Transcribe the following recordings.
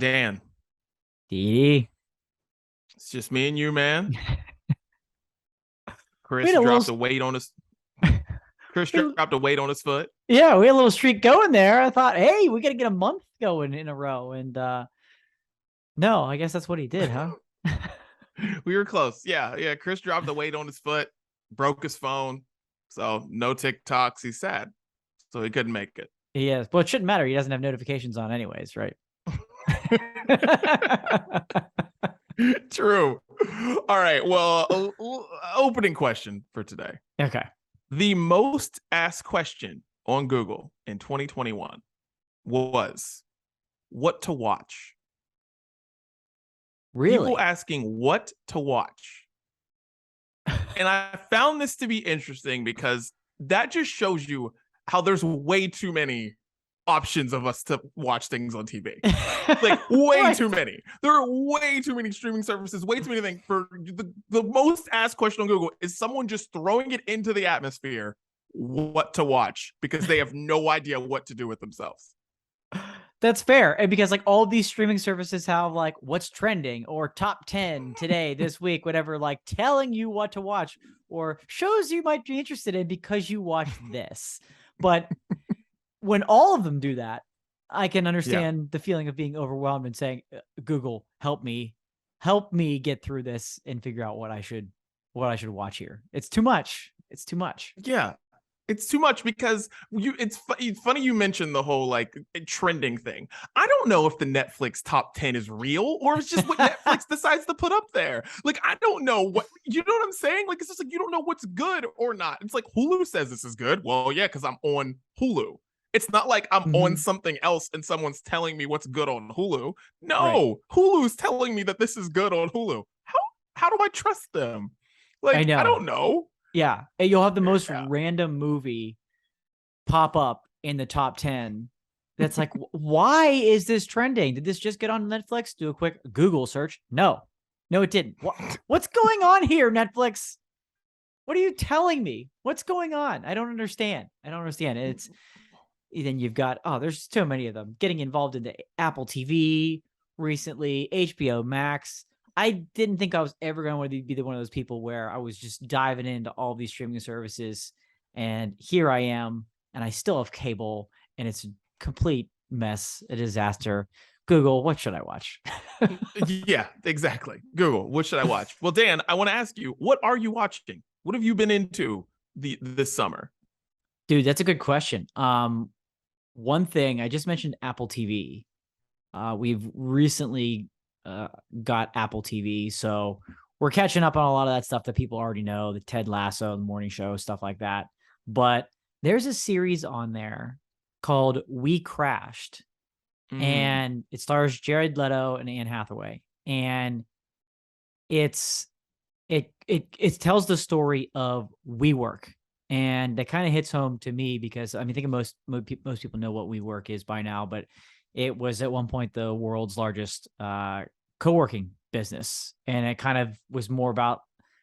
Dan, Dee. it's just me and you, man. We Chris had a little, dropped a weight on his Chris we- dropped a weight on his foot. yeah, we had a little streak going there. I thought, hey, we got to get a month going in a row. And no, I guess that's what he did, huh? We were close. Yeah. Chris dropped the weight on his foot, broke his phone. So no TikToks. He's sad. So he couldn't make it. He is. Well, it shouldn't matter. He doesn't have notifications on anyways, right? True. All right. Well, opening question for today. Okay. The most asked question on Google in 2021 was what to watch. Really? People asking what to watch. And I found this to be interesting because that just shows you how there's way too many options of us to watch things on TV. Like way Right. too many. There are way too many streaming services, way too many things. For the most asked question on Google is someone just throwing it into the atmosphere, what to watch, because they have no idea what to do with themselves. That's fair. And because like all these streaming services have like what's trending or top 10 today, this week, whatever, like telling you what to watch or shows you might be interested in because you watched this. But when all of them do that, I can understand the feeling of being overwhelmed and saying, Google, help me get through this and figure out what I should watch here. It's too much. It's too much. Yeah. It's too much because it's funny you mentioned the whole like trending thing. I don't know if the Netflix top 10 is real or it's just what Netflix decides to put up there. Like, I don't know what, you know what I'm saying? Like, it's just like, you don't know what's good or not. It's like Hulu says this is good. Well, yeah, because I'm on Hulu. It's not like I'm on something else and someone's telling me what's good on Hulu. No, right. Hulu's telling me that this is good on Hulu. How do I trust them? Like, I don't know. Yeah, and you'll have the most random movie pop up in the top 10. That's like, why is this trending? Did this just get on Netflix? Do a quick Google search. No, it didn't. What's going on here, Netflix? What are you telling me? What's going on? I don't understand. It's then you've got, there's so many of them getting involved in the Apple TV recently, HBO Max. I didn't think I was ever going to want to be one of those people where I was just diving into all these streaming services. And here I am, and I still have cable, and it's a complete mess, a disaster. Google, what should I watch? Yeah, exactly. Google, what should I watch? Well, Dan, I want to ask you, what are you watching? What have you been into this summer? Dude, that's a good question. One thing, I just mentioned Apple TV. We've recently got Apple TV, so we're catching up on a lot of that stuff that people already know, the Ted Lasso, the morning show, stuff like that. But there's a series on there called We Crashed, and it stars Jared Leto and Anne Hathaway, and it tells the story of WeWork, and that kind of hits home to me because I think most people know what WeWork is by now, but it was at one point the world's largest co-working business. And it kind of was more about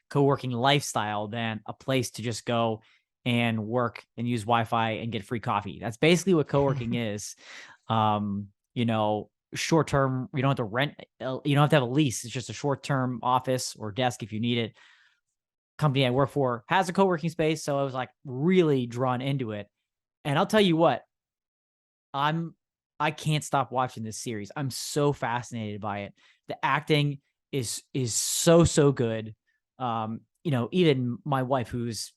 co-working lifestyle than a place to just go and work and use Wi-Fi and get free coffee. That's basically what co-working is. Short-term, you don't have to rent, you don't have to have a lease. It's just a short-term office or desk if you need it. Company I work for has a co-working space. So I was like really drawn into it. And I'll tell you what, I can't stop watching this series. I'm so fascinated by it. The acting is so good. Even my wife, who's,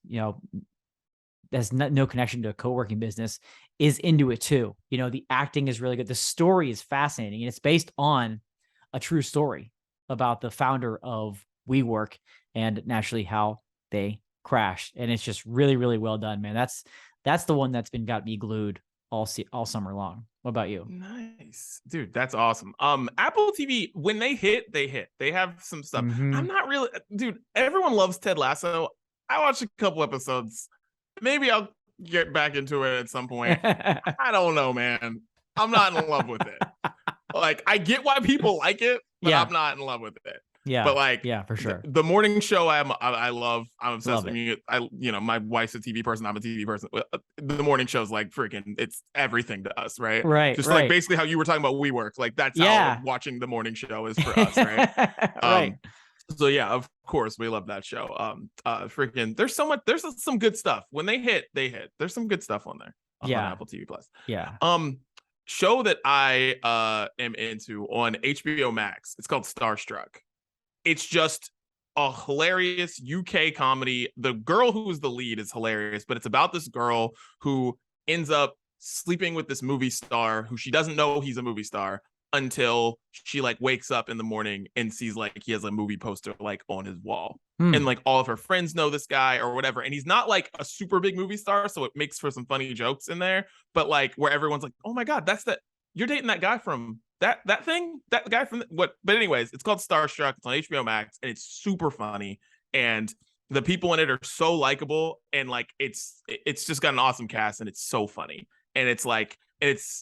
has no connection to a co-working business, is into it too. The acting is really good. The story is fascinating, and it's based on a true story about the founder of WeWork and naturally how they crashed. And it's just really, really well done, man. That's the one that's got me glued all summer long. What about you? Nice, dude. That's awesome. Apple TV, when they hit. They have some stuff. I'm not really, dude. Everyone loves Ted Lasso. I watched a couple episodes. Maybe I'll get back into it at some point. I don't know, man. I'm not in love with it. Like, I get why people like it, but I'm not in love with it. Yeah. But like, yeah, for sure. the morning show, I love. I'm obsessed. Love it. My wife's a TV person. I'm a TV person. The morning show's like freaking. It's everything to us, right? Right. Just right. like basically how you were talking about WeWork. Like that's Yeah. how watching the morning show is for us, right? right. So yeah, of course we love that show. Freaking, there's so much. There's some good stuff. When they hit, they hit. There's some good stuff on there. On Apple TV Plus. Yeah. Show that I am into on HBO Max. It's called Starstruck. It's just a hilarious UK comedy. The girl who is the lead is hilarious, but it's about this girl who ends up sleeping with this movie star who she doesn't know he's a movie star until she like wakes up in the morning and sees like he has a movie poster like on his wall. And like all of her friends know this guy or whatever. And he's not like a super big movie star, so it makes for some funny jokes in there. But like where everyone's like, oh my God, that's that you're dating that guy from that guy from what? But anyways, it's called Starstruck. It's on HBO Max and it's super funny. And the people in it are so likable, and like it's just got an awesome cast, and it's so funny. And it's like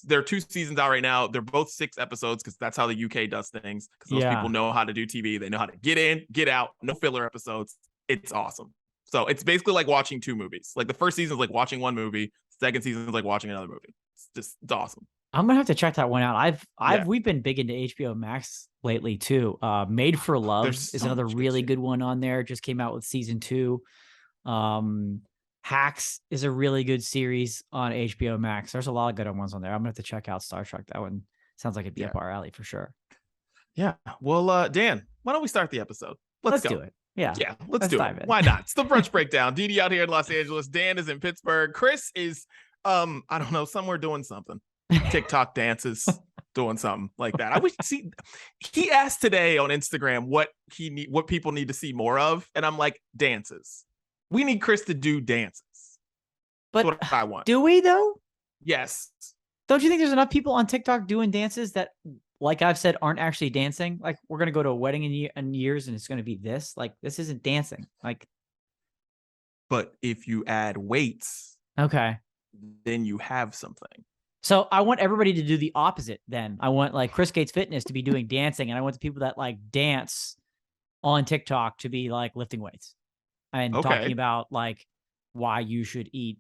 there are 2 seasons out right now. They're both 6 episodes because that's how the UK does things. Because those people know how to do TV. They know how to get in, get out, no filler episodes. It's awesome. So it's basically like watching 2 movies. Like the first season is like watching 1 movie. Second season is like watching another movie. It's awesome. I'm gonna have to check that one out. We've been big into HBO Max lately too. Made for Love is another really good one on there. Just came out with season 2. Hacks is a really good series on HBO Max. There's a lot of good ones on there. I'm gonna have to check out Starstruck. That one sounds like it'd be up our alley for sure. Yeah. Well, Dan, why don't we start the episode? Let's do it. Yeah. Yeah. Let's do it. Why not? It's the Brunch Breakdown. Didi out here in Los Angeles. Dan is in Pittsburgh. Chris is, I don't know, somewhere doing something. TikTok dances, doing something like that. I wish see. He asked today on Instagram what people need to see more of, and I'm like, dances. We need Chris to do dances. But that's what I want. Do we though? Yes. Don't you think there's enough people on TikTok doing dances that, like I've said, aren't actually dancing? Like we're gonna go to a wedding in years, and it's gonna be this. Like this isn't dancing. Like, but if you add weights, okay, then you have something. So I want everybody to do the opposite then. I want like Chris Gates Fitness to be doing dancing, and I want the people that like dance on TikTok to be like lifting weights and talking about like why you should eat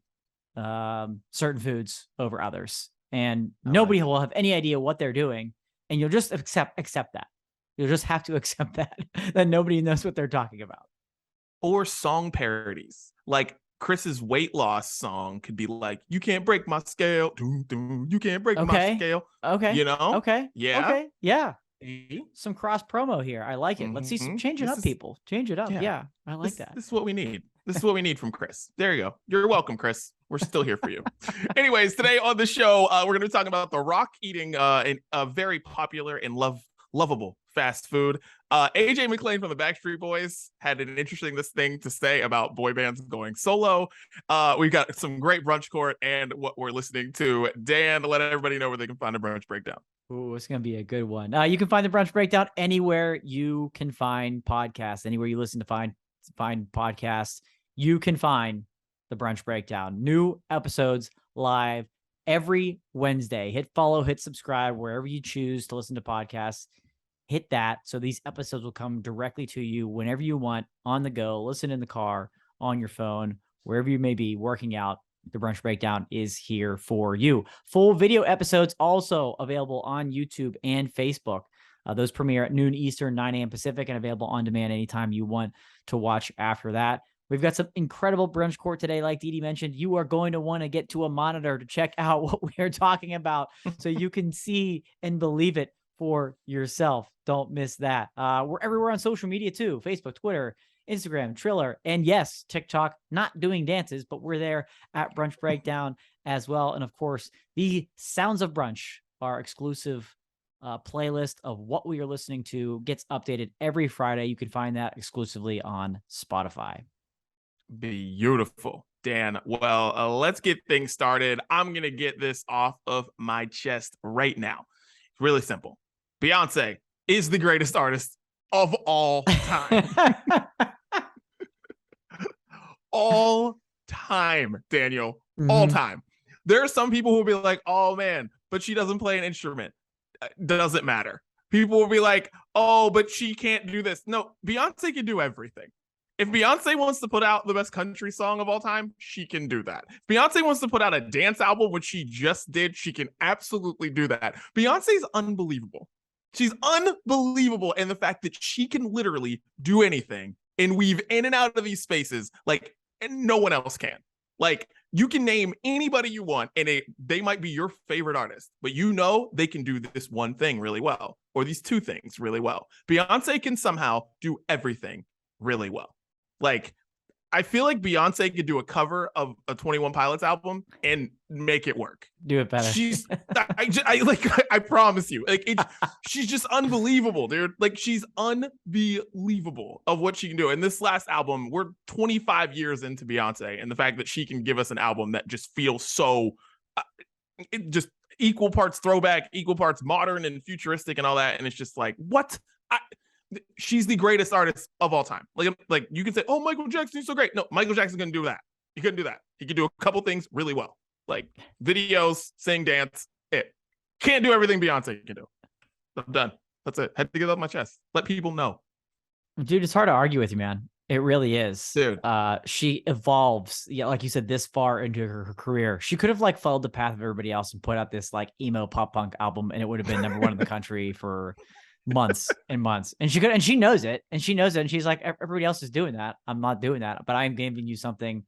certain foods over others. And nobody will have any idea what they're doing, and you'll just accept that. You'll just have to accept that nobody knows what they're talking about. Or song parodies. Like Chris's weight loss song could be like, you can't break my scale. You can't break my scale. Okay. You know? Okay. Yeah. Okay. Yeah. Some cross promo here. I like it. Let's see some change it up, people. Change it up. Yeah. I like that. This is what we need. This is what we need from Chris. There you go. You're welcome, Chris. We're still here for you. Anyways, today on the show, we're going to be talking about The Rock eating a very popular and lovable fast food. AJ McLean from the Backstreet Boys had an interesting thing to say about boy bands going solo. We've got some great brunch court and what we're listening to. Dan, let everybody know where they can find a Brunch Breakdown. Ooh, it's going to be a good one. You can find the Brunch Breakdown anywhere you can find podcasts, anywhere you listen to find podcasts. You can find the Brunch Breakdown. New episodes live every Wednesday. Hit follow, hit subscribe wherever you choose to listen to podcasts. Hit that so these episodes will come directly to you whenever you want, on the go, listen in the car, on your phone, wherever you may be working out. The Brunch Breakdown is here for you. Full video episodes also available on YouTube and Facebook. Those premiere at noon Eastern, 9 a.m. Pacific, and available on demand anytime you want to watch after that. We've got some incredible brunch court today. Like Didi mentioned, you are going to want to get to a monitor to check out what we are talking about so you can see and believe it for yourself. Don't miss that. We're everywhere on social media too. Facebook, Twitter, Instagram, Triller, and yes, TikTok. Not doing dances, but we're there at Brunch Breakdown as well. And of course, the Sounds of Brunch, our exclusive playlist of what we are listening to, gets updated every Friday. You can find that exclusively on Spotify. Beautiful, Dan. Well, let's get things started. I'm going to get this off of my chest right now. It's really simple. Beyonce is the greatest artist of all time. All time, Daniel. All time. There are some people who will be like, oh man, but she doesn't play an instrument. Doesn't matter. people will be like, oh, but she can't do this. No, Beyonce can do everything. If Beyonce wants to put out the best country song of all time, she can do that. If Beyonce wants to put out a dance album, which she just did, she can absolutely do that. Beyonce's unbelievable. She's unbelievable. And the fact that she can literally do anything and weave in and out of these spaces, like, and no one else can. Like, you can name anybody you want, and they might be your favorite artist, but you know they can do this one thing really well, or these two things really well. Beyonce can somehow do everything really well. Like, I feel like Beyonce could do a cover of a 21 Pilots album and make it work. Do it better. She's, I promise you, like, she's just unbelievable, dude. Like, she's unbelievable of what she can do. And this last album, we're 25 years into Beyonce, and the fact that she can give us an album that just feels so, it just equal parts throwback, equal parts modern and futuristic and all that. And it's just like, what? She's the greatest artist of all time. Like you can say, oh, Michael Jackson, he's so great. No, Michael Jackson's gonna do that. He couldn't do that. He could do a couple things really well, like videos, sing, dance. It can't do everything Beyonce can do. I'm done. That's it. Had to get off my chest. Let people know. Dude, it's hard to argue with you, man. It really is. Dude. She evolves, yeah, like you said, this far into her career. She could have like followed the path of everybody else and put out this like emo pop punk album, and it would have been number one in the country for months and months. And she knows it. And she's like, everybody else is doing that. I'm not doing that, but I'm giving you something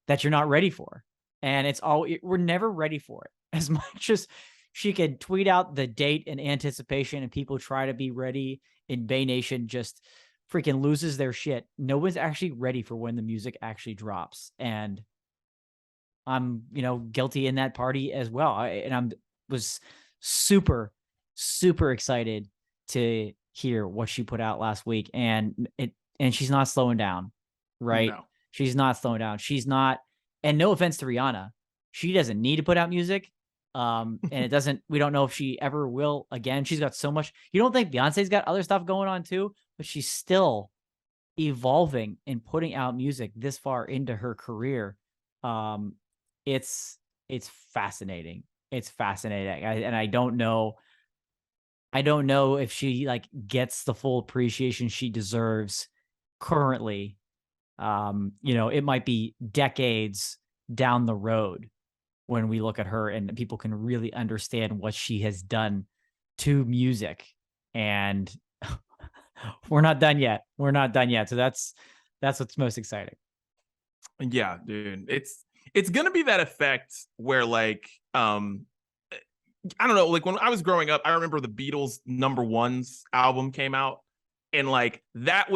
that you're not ready for. And we're never ready for it. As much as she can tweet out the date in anticipation and people try to be ready, in Bay Nation just freaking loses their shit. No one's actually ready for when the music actually drops. And I'm, guilty in that party as well. I was super, super excited to hear what she put out last week, and she's not slowing down, right? No. She's not slowing down. She's not, and no offense to Rihanna, she doesn't need to put out music. And we don't know if she ever will again. She's got so much. You don't think Beyonce's got other stuff going on too, but she's still evolving and putting out music this far into her career. It's fascinating. It's fascinating. I don't know if she like gets the full appreciation she deserves currently. It might be decades down the road when we look at her and people can really understand what she has done to music. And we're not done yet. So that's what's most exciting. Yeah, dude. It's gonna be that effect where like, I don't know, like when I was growing up, I remember the Beatles' Number Ones album came out, and like that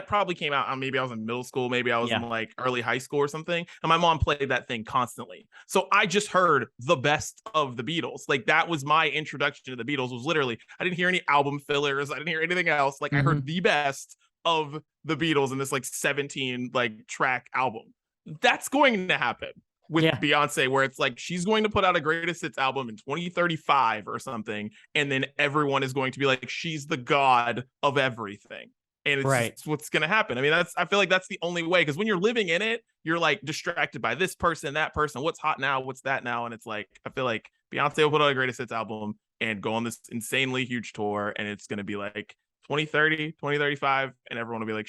probably came out, maybe I was in middle school, maybe I was in like early high school or something, and my mom played that thing constantly. So I just heard the best of the Beatles. Like that was my introduction to the Beatles, was literally, I didn't hear any album fillers, I didn't hear anything else. Like I heard the best of the Beatles in this like 17 like track album. That's going to happen with Beyonce, where it's like she's going to put out a greatest hits album in 2035 or something, and then everyone is going to be like, she's the god of everything. And it's just what's going to happen. I mean, I feel like that's the only way, because when you're living in it, you're like distracted by this person, that person, what's hot now, what's that now. And it's like, I feel like Beyonce will put out a greatest hits album and go on this insanely huge tour, and it's going to be like 2030, 2035, and everyone will be like,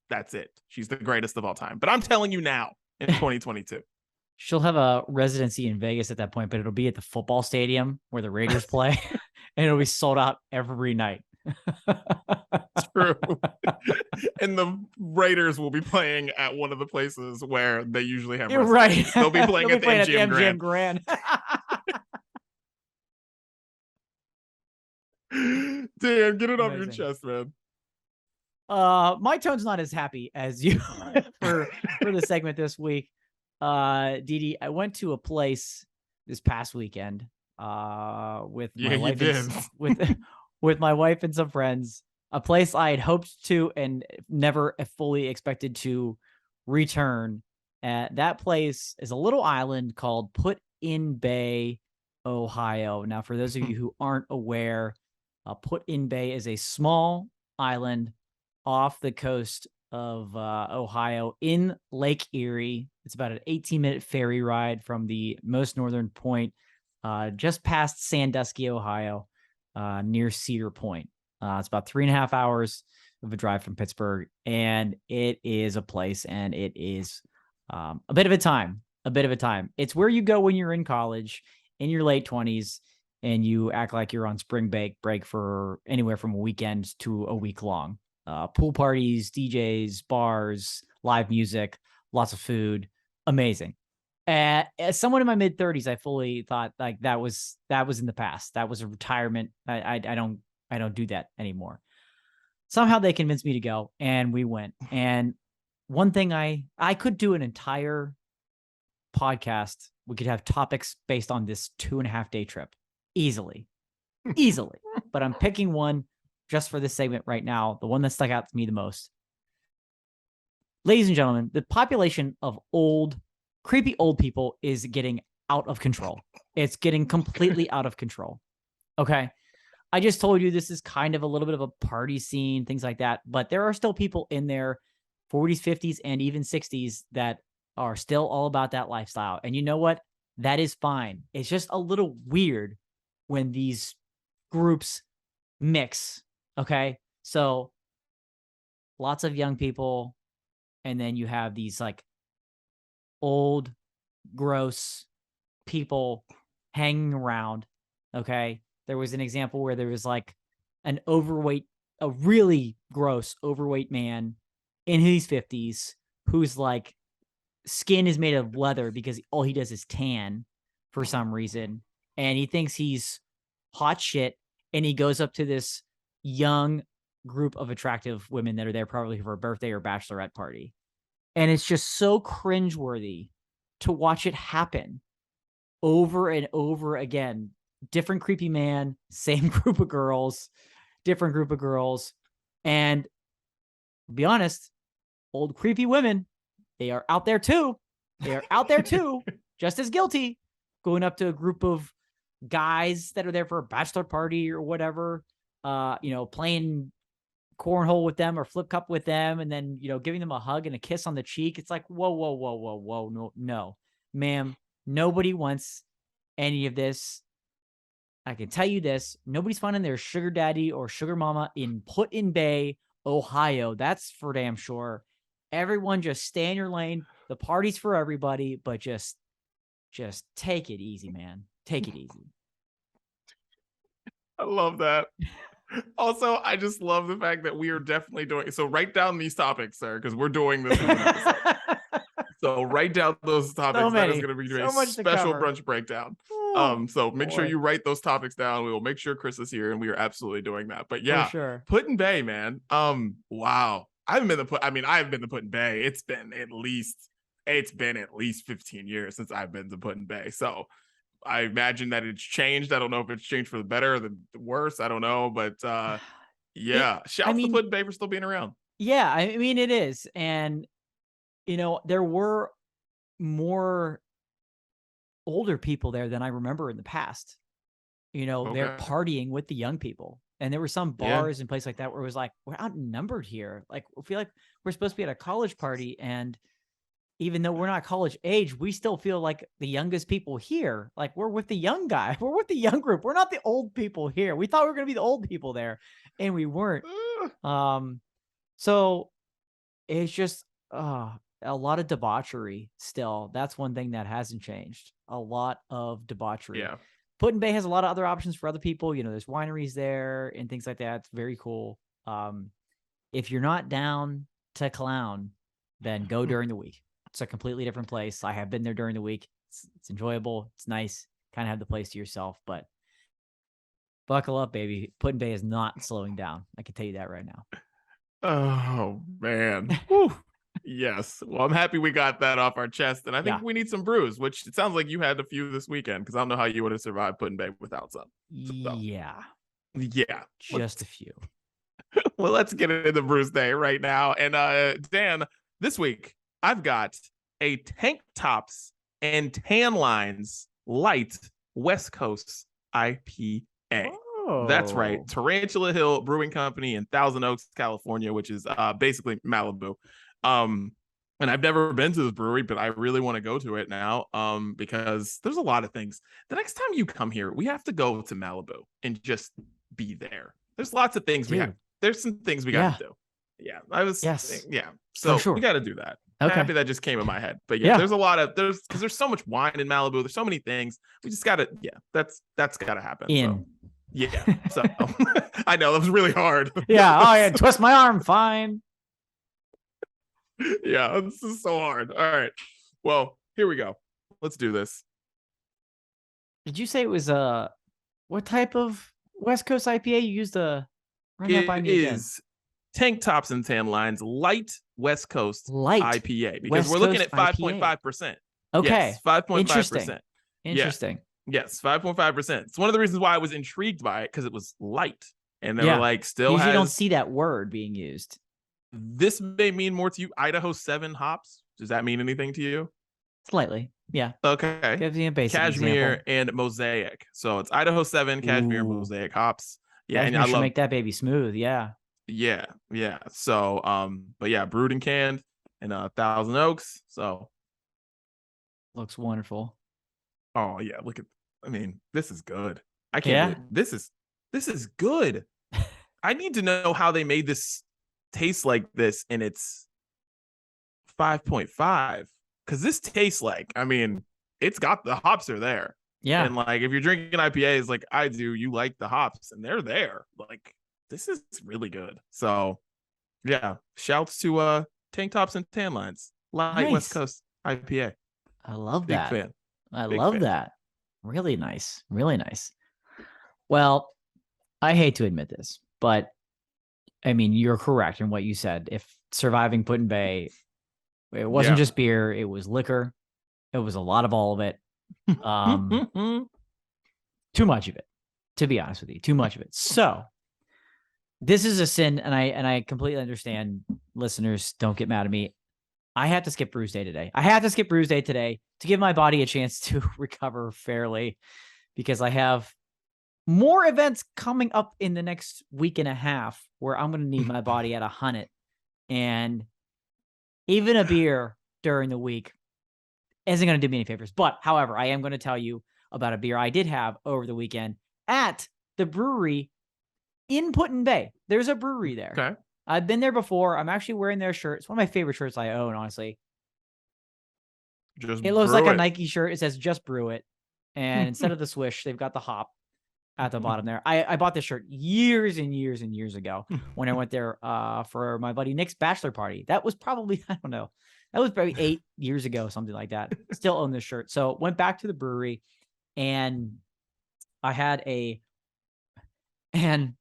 that's it. She's the greatest of all time. But I'm telling you now, in 2022. She'll have a residency in Vegas at that point, but it'll be at the football stadium where the Raiders play, and it'll be sold out every night. True. And the Raiders will be playing at one of the places where they usually have right. They'll be playing at the MGM Grand. Damn, get it off your chest, man. My tone's not as happy as you for the segment this week. Didi, I went to a place this past weekend with my wife with my wife and some friends, a place I had hoped to and never fully expected to return. That place is a little island called Put-in-Bay, Ohio. Now, for those of you who aren't aware, Put-in-Bay is a small island off the coast of Ohio in Lake Erie. It's about an 18-minute ferry ride from the most northern point, just past Sandusky, Ohio, near Cedar Point. It's about 3.5 hours of a drive from Pittsburgh, and it is a place, and it is a bit of a time. It's where you go when you're in college, in your late 20s, and you act like you're on spring break for anywhere from a weekend to a week long. Pool parties, DJs, bars, live music, lots of food, amazing. As someone in my mid 30s, I fully thought like that was in the past. That was a retirement. I don't do that anymore. Somehow they convinced me to go, and we went. And one thing I could do an entire podcast. We could have topics based on this 2.5-day trip easily. But I'm picking one just for this segment right now, the one that stuck out to me the most. Ladies and gentlemen, the population of creepy old people is getting out of control. It's getting completely out of control. Okay. I just told you this is kind of a little bit of a party scene, things like that, but there are still people in their 40s, 50s, and even 60s that are still all about that lifestyle. And you know what? That is fine. It's just a little weird when these groups mix. Okay. So lots of young people, and then you have these like old, gross people hanging around. Okay. There was an example where there was like a really gross overweight man in his 50s who's like skin is made of leather because all he does is tan for some reason. And he thinks he's hot shit. And he goes up to this young group of attractive women that are there probably for a birthday or bachelorette party. And it's just so cringeworthy to watch it happen over and over again. Different creepy man, same group of girls, different group of girls. And to be honest, old creepy women, they are out there too. Just as guilty, going up to a group of guys that are there for a bachelor party or whatever, playing cornhole with them or flip cup with them, and then, giving them a hug and a kiss on the cheek. It's like, whoa. No, ma'am, nobody wants any of this. I can tell you this, nobody's finding their sugar daddy or sugar mama in Put-in-Bay, Ohio. That's for damn sure. Everyone just stay in your lane. The party's for everybody, but just take it easy, man. Take it easy. I love that. Also, I just love the fact that we are definitely doing so. Write down these topics, sir, because we're doing this. So write down those topics. That is going to be doing a special brunch breakdown. So make sure you write those topics down. We will make sure Chris is here, and we are absolutely doing that. But yeah, sure. Put-in-Bay, man. Wow. I've been to Put-in-Bay. It's been at least 15 years since I've been to Put-in-Bay. So I imagine that it's changed. I don't know if it's changed for the better or the worse. I don't know, but yeah. Shouts to Put-in-Bay for still being around. Yeah, I mean it is, and there were more older people there than I remember in the past. They're partying with the young people. And there were some bars and places like that where it was like, we're outnumbered here. Like, I feel like we're supposed to be at a college party. And even though we're not college age, we still feel like the youngest people here. Like, we're with the young guy. We're with the young group. We're not the old people here. We thought we were going to be the old people there, and we weren't. So it's just a lot of debauchery still. That's one thing that hasn't changed. A lot of debauchery. Yeah. Put-in-Bay has a lot of other options for other people. There's wineries there and things like that. It's very cool. If you're not down to clown, then go during the week. It's a completely different place. I have been there during the week. It's enjoyable. It's nice. Kind of have the place to yourself, but buckle up, baby. Put-in-Bay is not slowing down. I can tell you that right now. Oh, man. Yes. Well, I'm happy we got that off our chest. And I think we need some brews, which it sounds like you had a few this weekend, because I don't know how you would have survived Put-in-Bay without some. So, yeah. Just a few. Well, let's get into Brews Day right now. And Dan, this week, I've got a Tank Tops and Tan Lines Light West Coast IPA. That's right. Tarantula Hill Brewing Company in Thousand Oaks, California, which is basically Malibu. And I've never been to this brewery, but I really want to go to it now, because there's a lot of things. The next time you come here, we have to go to Malibu and just be there. There's lots of things we have. Dude. There's some things we got to do. Yeah, Yes. yeah. So sure. we got to do that. Okay. Happy that just came in my head. But yeah, there's because there's so much wine in Malibu. There's so many things. We just got to, that's got to happen. So. Yeah. So I know that was really hard. Yeah. Oh, yeah. Twist my arm. Fine. Yeah. This is so hard. All right. Well, here we go. Let's do this. Did you say it was what type of West Coast IPA you used? Run that by me again. Tank Tops and Tan Lines light West Coast IPA because West we're looking Coast at 5.5%. Okay. Yes, 5.5%. Interesting. Yes, 5.5%. It's one of the reasons why I was intrigued by it because it was light. And they were like, usually don't see that word being used. This may mean more to you. Idaho 7 hops. Does that mean anything to you? Slightly. Yeah. Okay. Gives me a basic Cashmere example. and Mosaic. So it's Idaho 7, Cashmere, and Mosaic hops. Yeah, Cashmere and I love make that baby smooth. Yeah. Yeah. So but yeah, brewed and canned in Thousand Oaks. So looks wonderful. Oh yeah, this is good. I can't believe this is good. I need to know how they made this taste like this, and it's 5.5 because this tastes like, it's got the hops are there. Yeah. And like if you're drinking IPAs like I do, you like the hops and they're there. Like this is really good. So yeah, shouts to Tank Tops and Tan Lines. Light West Coast IPA. I love Big that. fan. I love that. Really nice. Really nice. Well, I hate to admit this, but you're correct in what you said. If surviving Put-in-Bay, it wasn't just beer, it was liquor. It was a lot of all of it. Too much of it, to be honest with you. Too much of it. So this is a sin, and I completely understand. Listeners, don't get mad at me. I have to skip Brews Day today. I have to skip Brews Day today to give my body a chance to recover fairly, because I have more events coming up in the next week and a half where I'm going to need my body at 100. And even a beer during the week isn't going to do me any favors. But however, I am going to tell you about a beer I did have over the weekend at the brewery in Put-in-Bay. There's a brewery there. Okay. I've been there before. I'm actually wearing their shirt. It's one of my favorite shirts I own, honestly. It looks like a Nike shirt. It says "Just Brew It," and instead of the swish, they've got the hop at the bottom there. I bought this shirt years and years and years ago when I went there for my buddy Nick's bachelor party. That was probably, I don't know, that was probably 8 years ago, something like that. Still own this shirt. So went back to the brewery, and and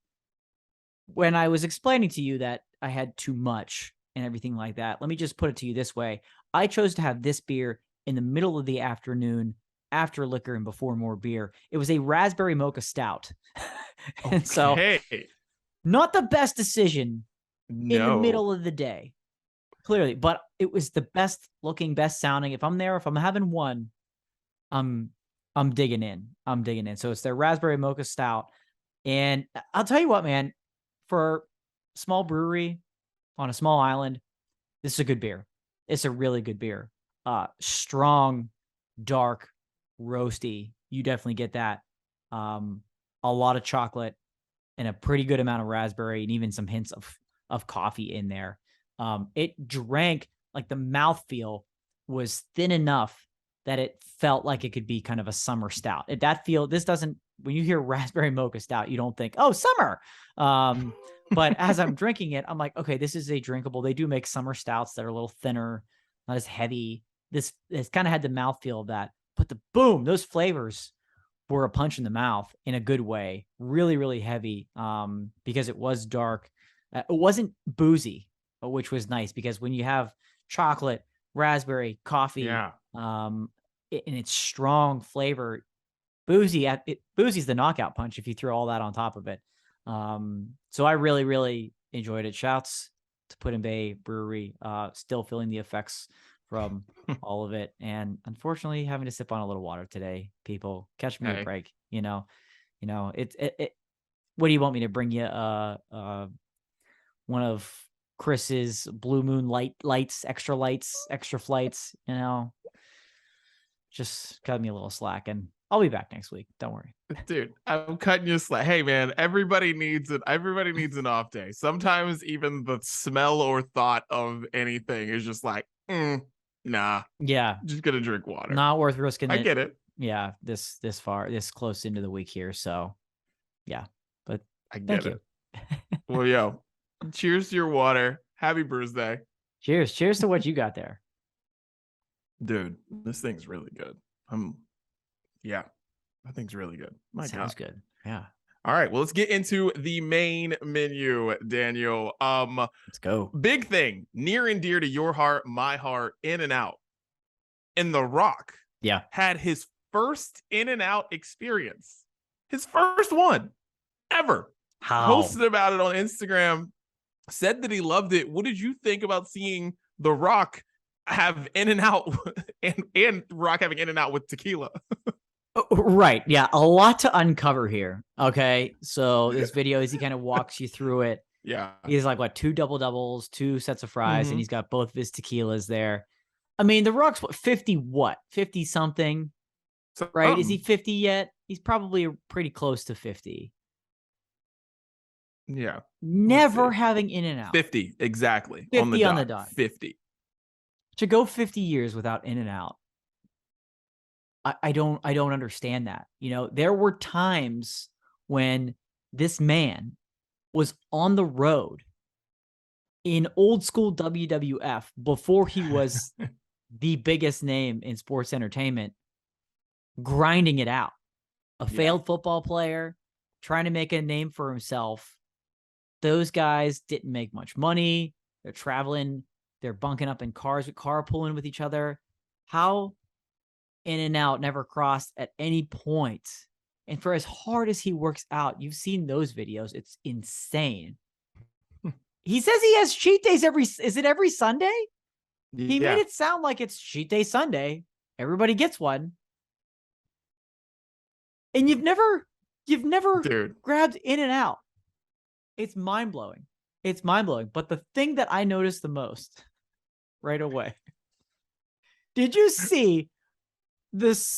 when I was explaining to you that I had too much and everything like that, let me just put it to you this way. I chose to have this beer in the middle of the afternoon after liquor and before more beer. It was a raspberry mocha stout. And so not the best decision in the middle of the day, clearly, but it was the best looking, best sounding. If I'm having one, I'm digging in. So it's their raspberry mocha stout. And I'll tell you what, man, for small brewery on a small island, this is a good beer. It's a really good beer. Strong, dark, roasty. You definitely get that. A lot of chocolate and a pretty good amount of raspberry and even some hints of coffee in there. It drank, like the mouthfeel was thin enough that it felt like it could be kind of a summer stout. When you hear raspberry mocha stout, you don't think, oh, summer. But as I'm drinking it, I'm like, okay, this is a drinkable. They do make summer stouts that are a little thinner, not as heavy. This kind of had the mouthfeel of that. But those flavors were a punch in the mouth in a good way. Really, really heavy because it was dark. It wasn't boozy, which was nice because when you have chocolate, raspberry, coffee, and it's strong flavor, boozy's the knockout punch if you throw all that on top of it. So I really, really enjoyed it. Shouts to Put-in-Bay Brewery, still feeling the effects from all of it. And unfortunately having to sip on a little water today, people. Catch me a break. What do you want me to bring you? One of Chris's Blue Moon lights, extra flights, just cut me a little slack. And I'll be back next week. Don't worry. Dude, I'm cutting you slack. Hey man, everybody needs it. Everybody needs an off day. Sometimes even the smell or thought of anything is just like, nah. Yeah. Just gonna drink water. Not worth risking I it. get it. Yeah, this close into the week here. So yeah. But I thank get you. it. Well, yo, cheers to your water. Happy birthday. Cheers. Cheers to what you got there. Dude, this thing's really good. Yeah, that thing's really good. My Sounds God. good. Yeah. All right, well, let's get into the main menu, Daniel. Let's go. Big thing, near and dear to your heart, my heart, In-N-Out. And The Rock had his first In-N-Out experience. His first one ever. How? Posted about it on Instagram, said that he loved it. What did you think about seeing The Rock have In-N-Out and Rock having In-N-Out with tequila? Right. Yeah. A lot to uncover here. Okay. So this video is he kind of walks you through it. Yeah. He's like, what, 2 double doubles, 2 sets of fries, and he's got both of his tequilas there. I mean, The Rock's what, 50 something, right? Is he 50 yet? He's probably pretty close to 50. Yeah. Never having In-N-Out. 50, exactly. 50 on the dot. 50. To go 50 years without In-N-Out. I don't understand that. You know, there were times when this man was on the road in old school WWF before he was the biggest name in sports entertainment, grinding it out. A failed football player, trying to make a name for himself. Those guys didn't make much money. They're traveling. They're bunking up in cars, carpooling with each other. How In-N-Out never crossed at any point. And for as hard as he works out, you've seen those videos. It's insane. He says he has cheat days is it every Sunday? He made it sound like it's cheat day Sunday. Everybody gets one. And you've never grabbed In-N-Out. It's mind-blowing. It's mind-blowing. But the thing that I noticed the right away, did you see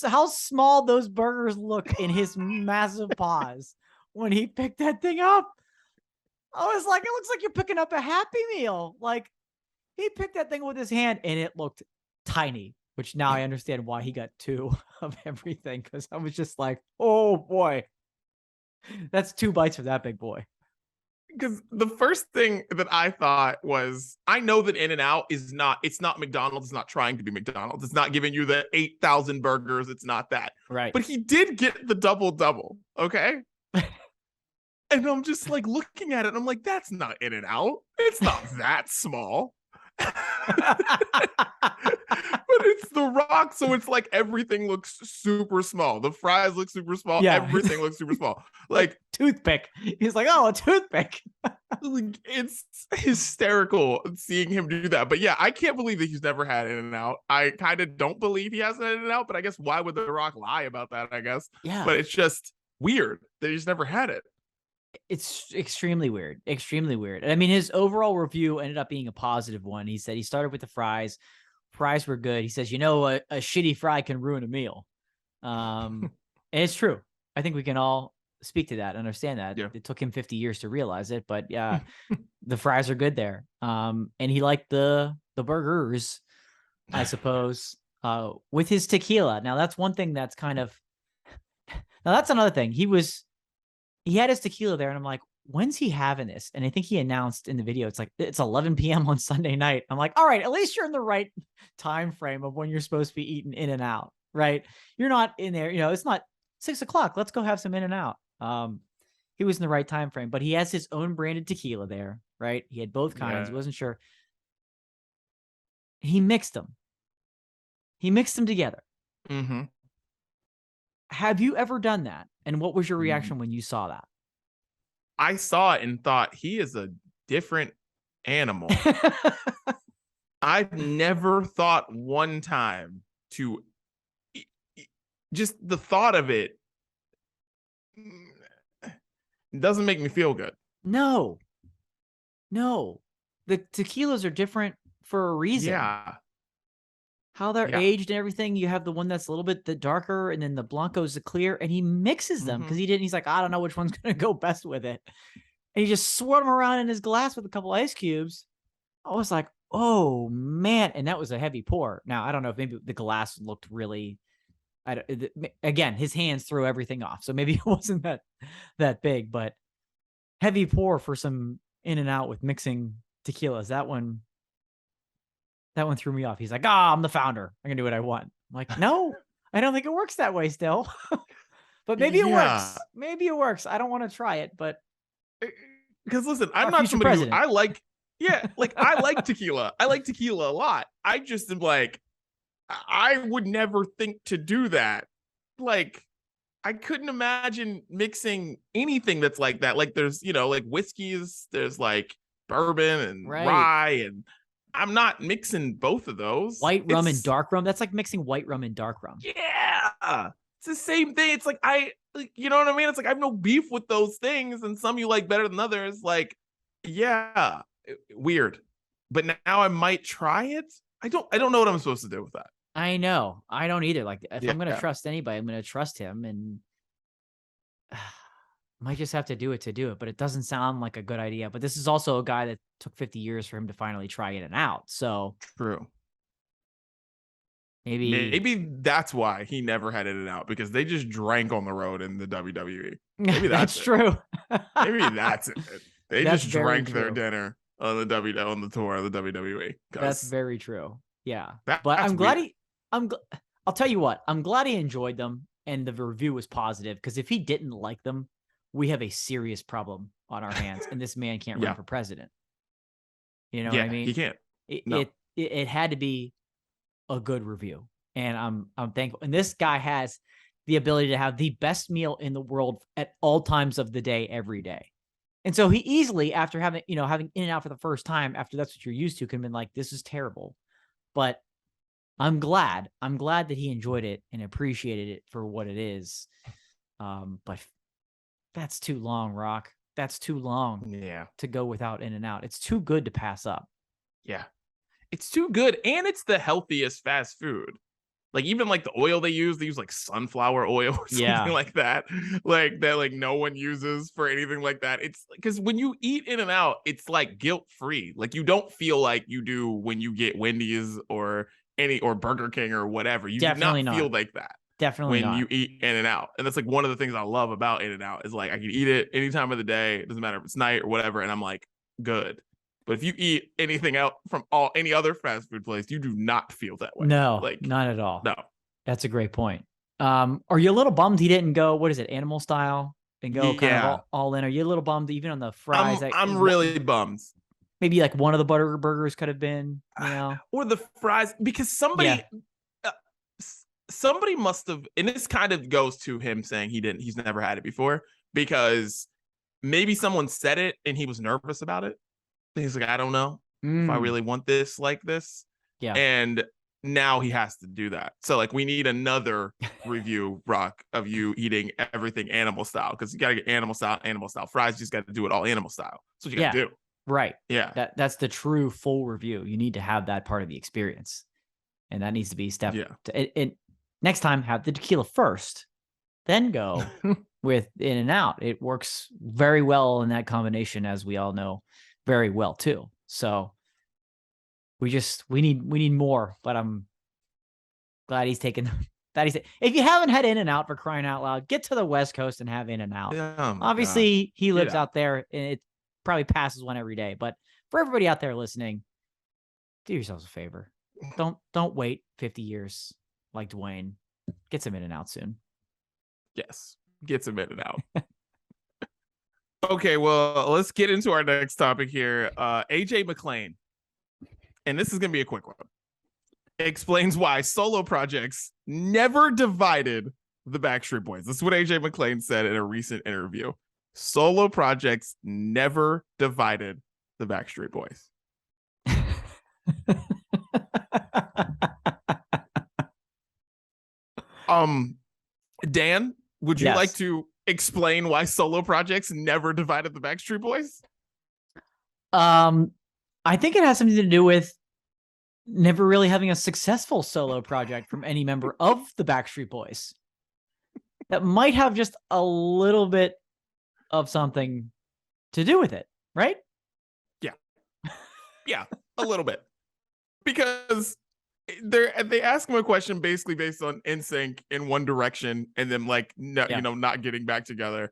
how small those burgers look in his massive paws when he picked that thing up? I was like, it looks like you're picking up a Happy Meal. Like, he picked that thing with his hand and it looked tiny, which now I understand why he got 2 of everything, because I was just like, oh boy, that's 2 bites for that big boy. Because the first thing that I thought was, I know that In-N-Out it's not McDonald's. It's not trying to be McDonald's. It's not giving you the 8,000 burgers. It's not that. Right. But he did get the double. Okay. And I'm just like looking at it. And I'm like, that's not In-N-Out. It's not that small. But it's The Rock, so it's like everything looks super small. The fries look super small. Yeah. Everything looks super small. Like toothpick. He's like, oh, a toothpick. Like, it's hysterical seeing him do that. But yeah, I can't believe that he's never had In-N-Out. I kind of don't believe he has an In-N-Out, but I guess why would The Rock lie about that, I guess? Yeah. But it's just weird that he's never had it. It's extremely weird. Extremely weird. I mean, his overall review ended up being a positive one. He said he started with the fries. Fries were good. He says, you know, a shitty fry can ruin a meal. And it's true. I think we can all speak to that, understand that. Yeah. It took him 50 years to realize it, but yeah, the fries are good there. And he liked the burgers, I suppose, with his tequila. Now that's one thing that's now that's another thing. He had his tequila there, and I'm like, when's he having this? And I think he announced in the video, it's 11 p.m. on Sunday night. I'm like, all right, at least you're in the right time frame of when you're supposed to be eating In-N-Out, right? You're not in there, it's not 6 o'clock. Let's go have some In-N-Out. He was in the right time frame, but he has his own branded tequila there, right? He had both kinds. He wasn't sure. He mixed them. Together. Mm-hmm. Have you ever done that? And what was your reaction when you saw that? I saw it and thought, he is a different animal. I've never thought one time to just the thought of it doesn't make me feel good. No. The tequilas are different for a reason. Yeah. how they're Yeah. aged and everything. You have the one that's a little bit the darker, and then the Blanco's the clear, and he mixes them because he's like, I don't know which one's gonna go best with it. And he just swirled them around in his glass with a couple ice cubes. I was like, oh man. And that was a heavy pour. Now, I don't know if maybe the glass looked really, again, his hands threw everything off. So maybe it wasn't that big, but heavy pour for some in and out with mixing tequilas. That one threw me off. He's like, I'm the founder. I can do what I want. I'm like, no, I don't think it works that way still. But maybe it works. Maybe it works. I don't want to try it, but because listen, I'm not somebody president. who I like. Yeah, like I like tequila. I like tequila a lot. I just am like, I would never think to do that. Like, I couldn't imagine mixing anything that's like that. Like, there's, like whiskeys, there's like bourbon and rye, and I'm not mixing both of those. White rum and dark rum. That's like mixing white rum and dark rum. Yeah, it's the same thing. It's like you know what I mean? It's like I have no beef with those things, and some you like better than others. Like, yeah. Weird, but now I might try it. I don't know what I'm supposed to do with that. I know. I don't either. Like, if I'm gonna trust anybody, I'm gonna trust him, and might just have to do it. But it doesn't sound like a good idea. But this is also a guy that took 50 years for him to finally try In and Out. So true. Maybe that's why he never had In and Out, because they just drank on the road in the WWE. Maybe that's true. Maybe that's it. They just drank their dinner on the tour of the WWE. That's very true. Yeah. But I'm glad I'll tell you what, I'm glad he enjoyed them and the review was positive, because if he didn't like them, we have a serious problem on our hands, and this man can't run for president. You know what I mean? He can't. It had to be a good review, and I'm thankful. And this guy has the ability to have the best meal in the world at all times of the day, every day. And so he easily, after having In and Out for the first time, after that's what you're used to, could have been like, this is terrible. But I'm glad that he enjoyed it and appreciated it for what it is. But that's too long, Rock. That's too long. Yeah. To go without In and Out. It's too good to pass up. Yeah. It's too good. And it's the healthiest fast food. Like, even like the oil they use like sunflower oil or something like that. Like that, like no one uses for anything like that. It's because when you eat In and Out, it's like guilt-free. Like, you don't feel like you do when you get Wendy's or Burger King or whatever. You Definitely do not feel like that. Definitely when not. you eat In and Out. And that's like one of the things I love about In and Out is like I can eat it any time of the day. It doesn't matter if it's night or whatever, and I'm like, good. But if you eat anything out from any other fast food place, you do not feel that way. No, like, not at all. No. That's a great point. Are you a little bummed he didn't go, what is it, animal style, and go kind of all in? Are you a little bummed even on the fries? I'm really bummed. Maybe like one of the butter burgers could have been, or the fries, because somebody must have, and this kind of goes to him saying he's never had it before, because maybe someone said it and he was nervous about it. He's like, I don't know if I really want this like this. Yeah. And now he has to do that. So like, we need another review, Rock, of you eating everything animal style, because you got to get animal style fries. You just got to do it all animal style. That's what you got to do. Right. Yeah. That's the true full review. You need to have that part of the experience. And that needs to be step. And next time, have the tequila first, then go with In and Out. It works very well in that combination, as we all know very well too. So we need more, but I'm glad he's taken that. If you haven't had In and Out, for crying out loud, get to the West Coast and have In and Out. Obviously, he lives out there, and it probably passes one every day. But for everybody out there listening, do yourselves a favor. Don't wait 50 years like Dwayne. Get some In and Out soon. Yes, get some In and Out. Okay, well, let's get into our next topic here. AJ McLean, and this is going to be a quick one, explains why solo projects never divided the Backstreet Boys. This is what AJ McLean said in a recent interview. Solo projects never divided the Backstreet Boys. Dan, would you like to explain why solo projects never divided the Backstreet Boys? I think it has something to do with never really having a successful solo project from any member of the Backstreet Boys. That might have just a little bit of something to do with it, right? Yeah, a little bit. Because they ask him a question basically based on NSYNC in One Direction and then like no, Yeah. not getting back together.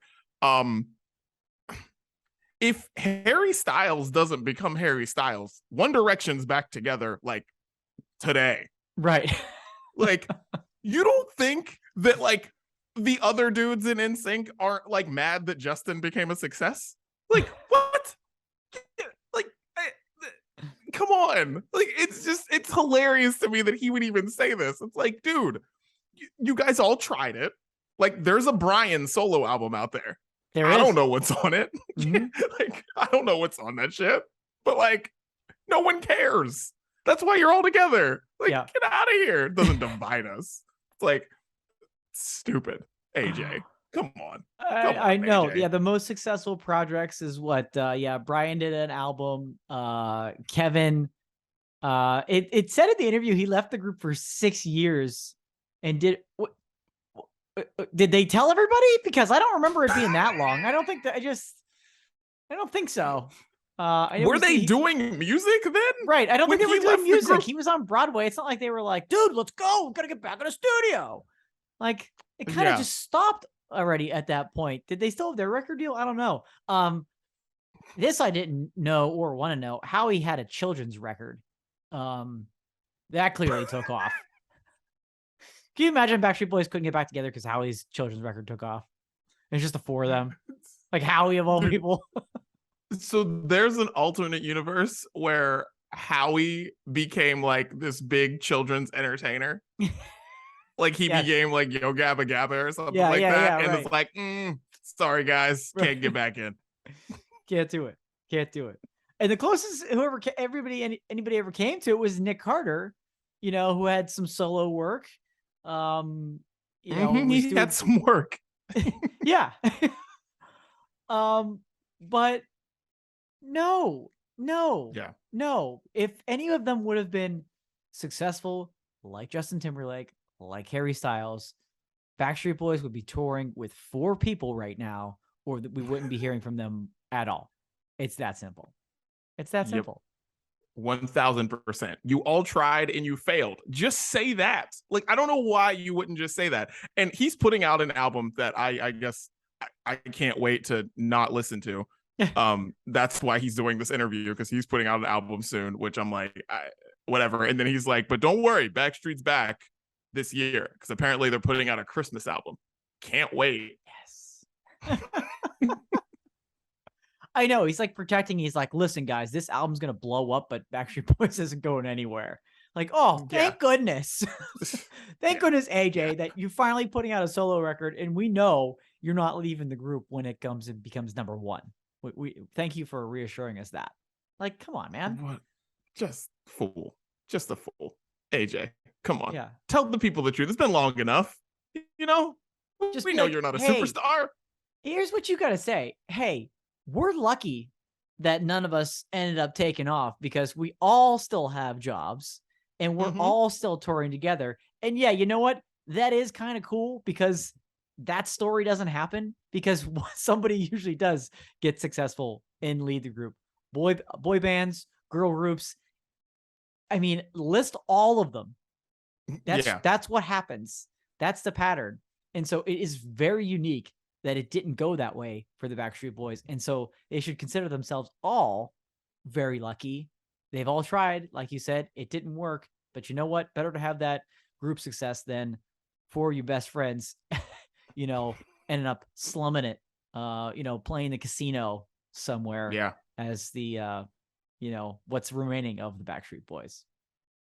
If Harry Styles doesn't become Harry Styles, One Direction's back together like today. Right. Like, you don't think that like the other dudes in NSYNC aren't like mad that Justin became a success? Like, what? Like, come on. Like, it's hilarious to me that he would even say this. It's like, dude, you guys all tried it. Like, there's a Brian solo album out there. I don't know what's on it. Mm-hmm. Like, I don't know what's on that shit. But like, no one cares. That's why you're all together. Like, get out of here. It doesn't divide us. It's like stupid. AJ, come on. I know. AJ. Yeah, the most successful projects is what Brian did an album. Kevin, it said in the interview he left the group for 6 years and did they tell everybody? Because I don't remember it being that long. I don't think that I don't think so. Were they doing music then? Right. I don't think they were doing music. He was on Broadway. It's not like they were like, dude, let's go. We gotta get back in the studio. Like, it kind of just stopped already at that point. Did they still have their record deal? I don't know. This I didn't know or want to know. Howie had a children's record. That clearly took off. Can you imagine Backstreet Boys couldn't get back together because Howie's children's record took off? It's just the four of them. Like Howie of all people. So there's an alternate universe where Howie became like this big children's entertainer. Like he became like Yo Gabba Gabba or something that. And right. It's like, sorry guys, can't get back in. Can't do it. And the closest anybody ever came to it was Nick Carter, who had some solo work. He had some work. Yeah. But no. If any of them would have been successful, like Justin Timberlake, like Harry Styles, Backstreet Boys would be touring with 4 people right now, or that we wouldn't be hearing from them at all. It's that simple. 1000%. You all tried and you failed. Just say that. Like, I don't know why you wouldn't just say that. And he's putting out an album that I guess I can't wait to not listen to. That's why he's doing this interview, because he's putting out an album soon, which I'm like, whatever. And then he's like, but don't worry, Backstreet's back this year, because apparently they're putting out a Christmas album. Can't wait. Yes. I know. He's like protecting. He's like, listen, guys, this album's going to blow up, but Backstreet Boys isn't going anywhere. Like, oh, thank goodness. Thank goodness, AJ, that you're finally putting out a solo record, and we know you're not leaving the group when it comes and becomes number 1. We thank you for reassuring us that. Like, come on, man. What? Just a fool. AJ, come on. Yeah. Tell the people the truth. It's been long enough. We know you're not a superstar. Here's what you got to say. Hey, we're lucky that none of us ended up taking off, because we all still have jobs and we're all still touring together. And yeah, you know what? That is kind of cool, because that story doesn't happen, because somebody usually does get successful and lead the group. Boy bands, girl groups. I mean, list all of them. That's what happens. That's the pattern. And so it is very unique that it didn't go that way for the Backstreet Boys. And so they should consider themselves all very lucky. They've all tried. Like you said, it didn't work. But you know what? Better to have that group success than 4 of your best friends, ending up slumming it, playing the casino somewhere. Yeah. As the, what's remaining of the Backstreet Boys.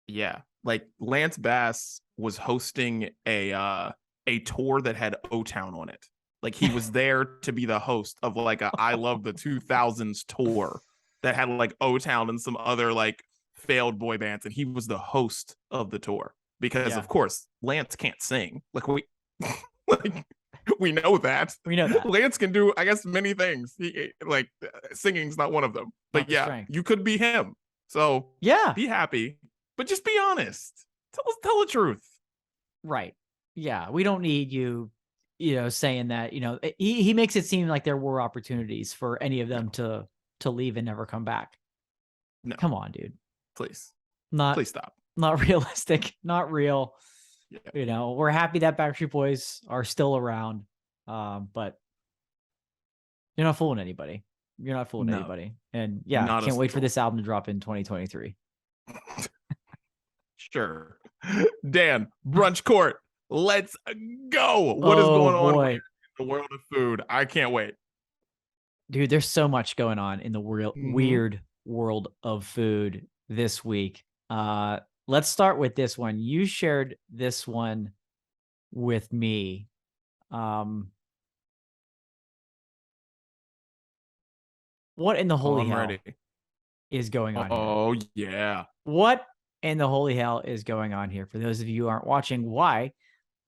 Yeah. Like Lance Bass was hosting a tour that had O-Town on it. Like he was there to be the host of like a I Love the 2000s tour that had like O-Town and some other like failed boy bands. And he was the host of the tour because of course Lance can't sing. Like we know that. Lance can do, I guess, many things. Singing's not one of them. But yeah, you could be him. So be happy. but just be honest. Tell the truth. Right. Yeah. We don't need you, saying that, he makes it seem like there were opportunities for any of them to leave and never come back. No. Come on, dude. Please stop. Not realistic. Not real. Yeah. We're happy that Backstreet Boys are still around. But you're not fooling anybody. You're not fooling anybody. And yeah, can't wait for this album to drop in 2023. Sure. Dan, Brunch Court. Let's go. What is going on in the world of food? I can't wait. Dude, there's so much going on in the weird world of food this week. Let's start with this one. You shared this one with me. What in the holy hell is going on here? Oh, yeah. What in the holy hell is going on here? For those of you who aren't watching, why?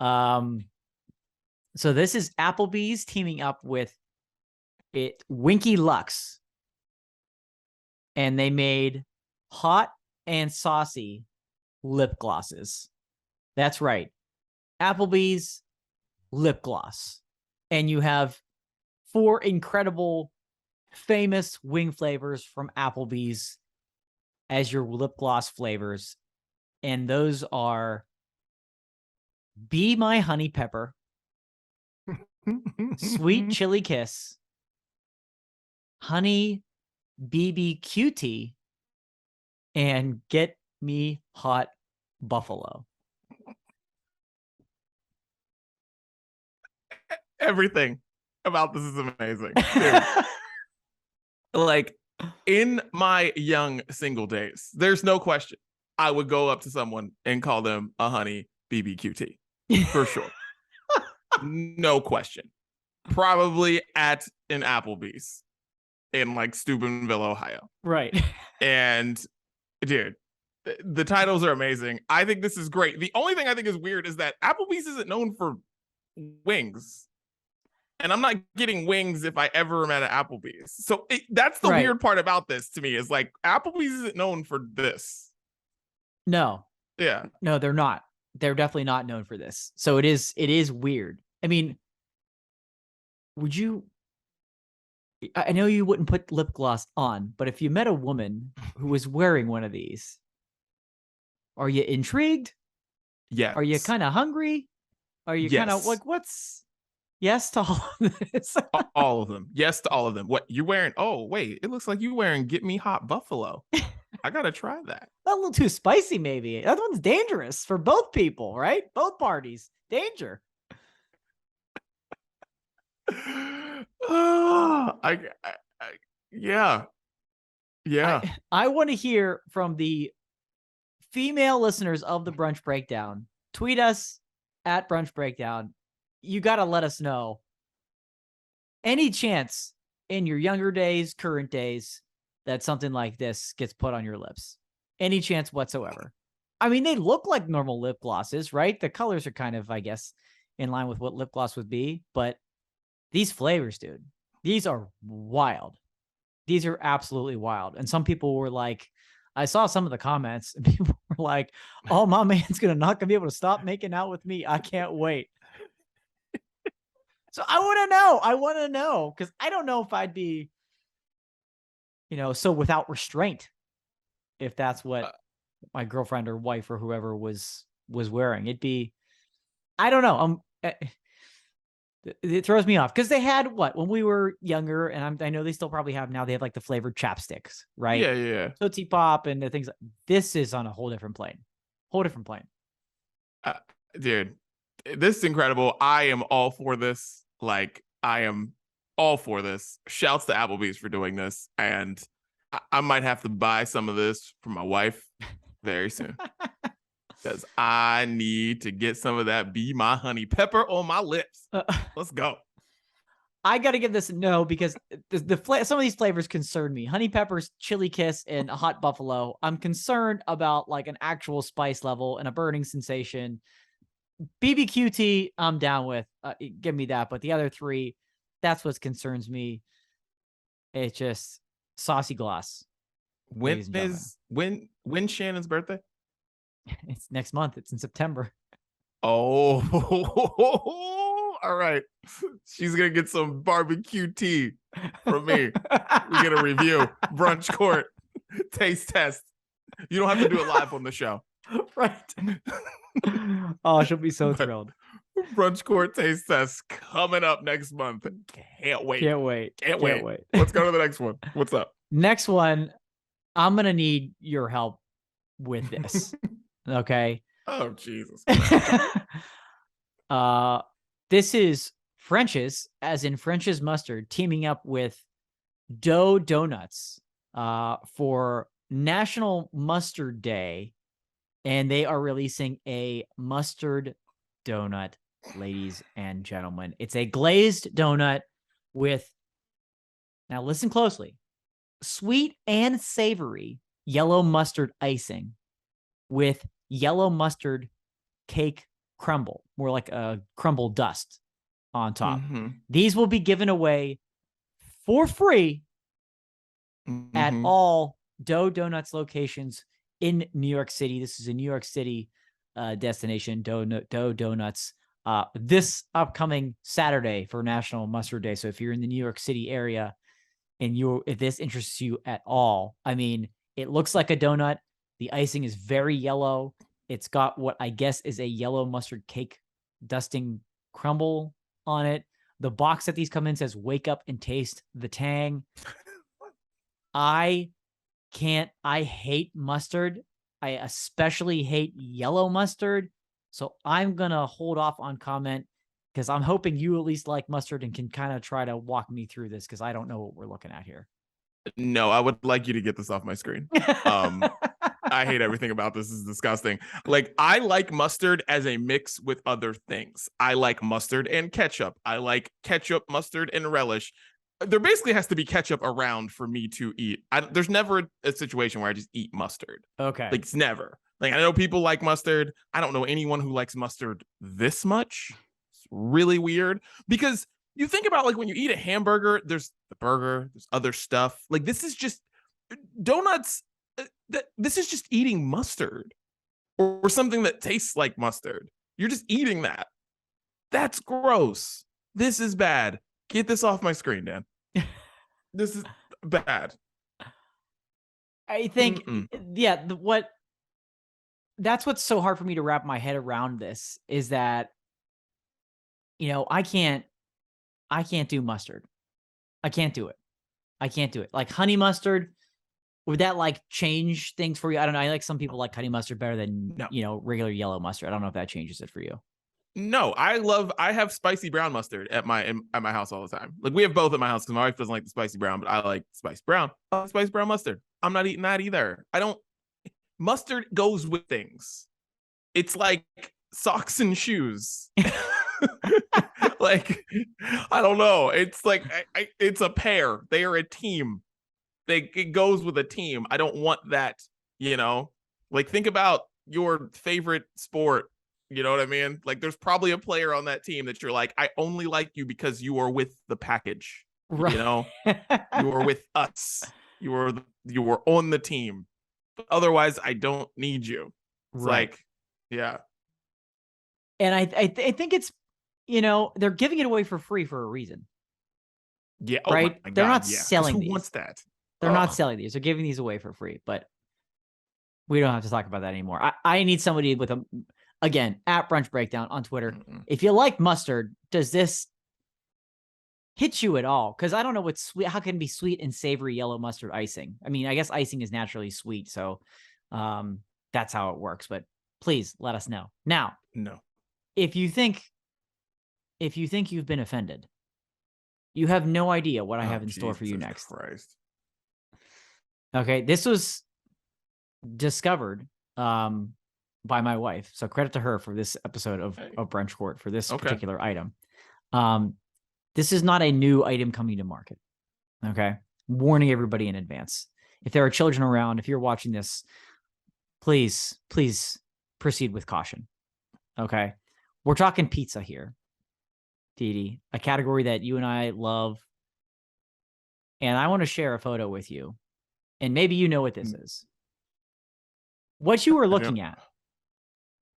So this is Applebee's teaming up with Winky Lux. And they made hot and saucy lip glosses. That's right. Applebee's lip gloss. And you have 4 incredible, famous wing flavors from Applebee's as your lip gloss flavors. And those are Be My Honey Pepper, Sweet Chili Kiss, Honey BBQT, and Get Me Hot Buffalo. Everything about this is amazing. Dude. Like, in my young single days, there's no question I would go up to someone and call them a honey BBQT for sure. No question. Probably at an Applebee's in like Steubenville, Ohio. Right. And dude, the titles are amazing. I think this is great. The only thing I think is weird is that Applebee's isn't known for wings. And I'm not getting wings if I ever am at an Applebee's. So that's the weird part about this to me, is like Applebee's isn't known for this. No. Yeah. No, they're not. They're definitely not known for this. So it is weird. I mean, I know you wouldn't put lip gloss on, but if you met a woman who was wearing one of these, are you intrigued? Yeah. Are you kind of hungry? Are you kind of like, what's yes to all of this? All of them. Yes to all of them. What you're wearing? Oh, wait, it looks like you're wearing Get Me Hot Buffalo. I gotta try that. A little too spicy, maybe. That one's dangerous for both people, right? Both parties. Danger. Yeah. I want to hear from the female listeners of the Brunch Breakdown. Tweet us at Brunch Breakdown. You got to let us know any chance in your younger days, current days, that something like this gets put on your lips. Any chance whatsoever. I mean, they look like normal lip glosses, right? The colors are kind of, I guess, in line with what lip gloss would be. But these flavors, dude, these are wild. These are absolutely wild. And some people were like, I saw some of the comments and people were like, oh, my man's not going to be able to stop making out with me. I can't wait. So I want to know because I don't know if I'd be, so without restraint, if that's what my girlfriend or wife or whoever was wearing. It'd be, I don't know. It throws me off because they had when we were younger, and I know they still probably have now. They have like the flavored chapsticks, right? Yeah. Tootsie Pop and the things. This is on a whole different plane. Dude, this is incredible. I am all for this. Like, I am all for this. Shouts to Applebee's for doing this, and I might have to buy some of this for my wife very soon. Because I need to get some of that Be My Honey Pepper on my lips. Let's go. I got to give this a no because some of these flavors concern me. Honey Peppers, Chili Kiss, and a Hot Buffalo. I'm concerned about like an actual spice level and a burning sensation. BBQT, I'm down with. Give me that. But the other 3, that's what concerns me. It's just saucy gloss. When's Shannon's birthday? It's next month. It's in September. Oh, all right. She's gonna get some barbecue tea from me. We get a review. Brunch court taste test. You don't have to do it live on the show. Right. Oh, she'll be so But thrilled. Brunch court taste test coming up next month. Can't wait. Can't wait. Can't wait. Let's go to the next one. What's up? Next one, I'm gonna need your help with this. Okay. Oh, Jesus. This is French's, as in French's Mustard, teaming up with Dough Donuts for National Mustard Day, and they are releasing a mustard donut, ladies and gentlemen. It's a glazed donut with, now listen closely, sweet and savory yellow mustard icing with yellow mustard cake crumble, more like a crumble dust on top. These will be given away for free at all Dough Donuts locations in New York City. This is a New York City destination, Dough Donuts, this upcoming Saturday for National Mustard Day. So if you're in the New York City area and if this interests you at all, I mean, it looks like a donut. The icing is very yellow. It's got what I guess is a yellow mustard cake dusting crumble on it. The box that these come in says, "Wake up and taste the tang." I hate mustard. I especially hate yellow mustard. So I'm going to hold off on comment because I'm hoping you at least like mustard and can kind of try to walk me through this because I don't know what we're looking at here. No, I would like you to get this off my screen. I hate everything about this. This is disgusting. Like, I like mustard as a mix with other things. I like mustard and ketchup. I like ketchup, mustard, and relish. There basically has to be ketchup around for me to eat. There's never a situation where I just eat mustard. Okay. Like, it's never. Like, I know people like mustard. I don't know anyone who likes mustard this much. It's really weird because you think about, like, when you eat a hamburger, there's the burger, there's other stuff. Like, this is just donuts. This is just eating mustard or something that tastes like mustard. You're just eating that. That's gross. This is bad. Get this off my screen, Dan. This is bad. I think, yeah, that's what's so hard for me to wrap my head around this is that, you know, I can't do mustard. I can't do it. Like honey mustard, would that like change things for you? I don't know. I like some people like honey mustard better than, you know, regular yellow mustard. I don't know if that changes it for you. No, I have spicy brown mustard at my house all the time. Like, we have both at my house because my wife doesn't like the spicy brown, but I like spicy brown. Spicy brown mustard. I'm not eating that either. Mustard goes with things. It's like socks and shoes. Like, I don't know. It's like, it's a pair. They are a team. It goes with a team. I don't want that, you know? Like, think about your favorite sport. You know what I mean? Like, there's probably a player on that team that you're like, I only like you because you are with the package. Right. You know? You are with us. You were on the team. But otherwise, I don't need you. It's right. Like, yeah. And I think it's, you know, they're giving it away for free for a reason. Yeah. Right? They're not selling these. Who wants that? They're not selling these. They're giving these away for free. But we don't have to talk about that anymore. I need somebody with again, at Brunch Breakdown on Twitter. If you like mustard, does this hit you at all? Because I don't know what's sweet. How can it be sweet and savory yellow mustard icing? I mean, I guess icing is naturally sweet, so that's how it works. But please let us know. Now, no. If you think you've been offended, you have no idea what I have in store for you next. Christ. Okay, this was discovered by my wife, so credit to her for this episode of Brunch Court for this particular item. This is not a new item coming to market. Okay, warning everybody in advance. If there are children around, if you're watching this, please proceed with caution. Okay, we're talking pizza here, Didi, a category that you and I love, and I want to share a photo with you, and maybe you know what this is. What you were looking at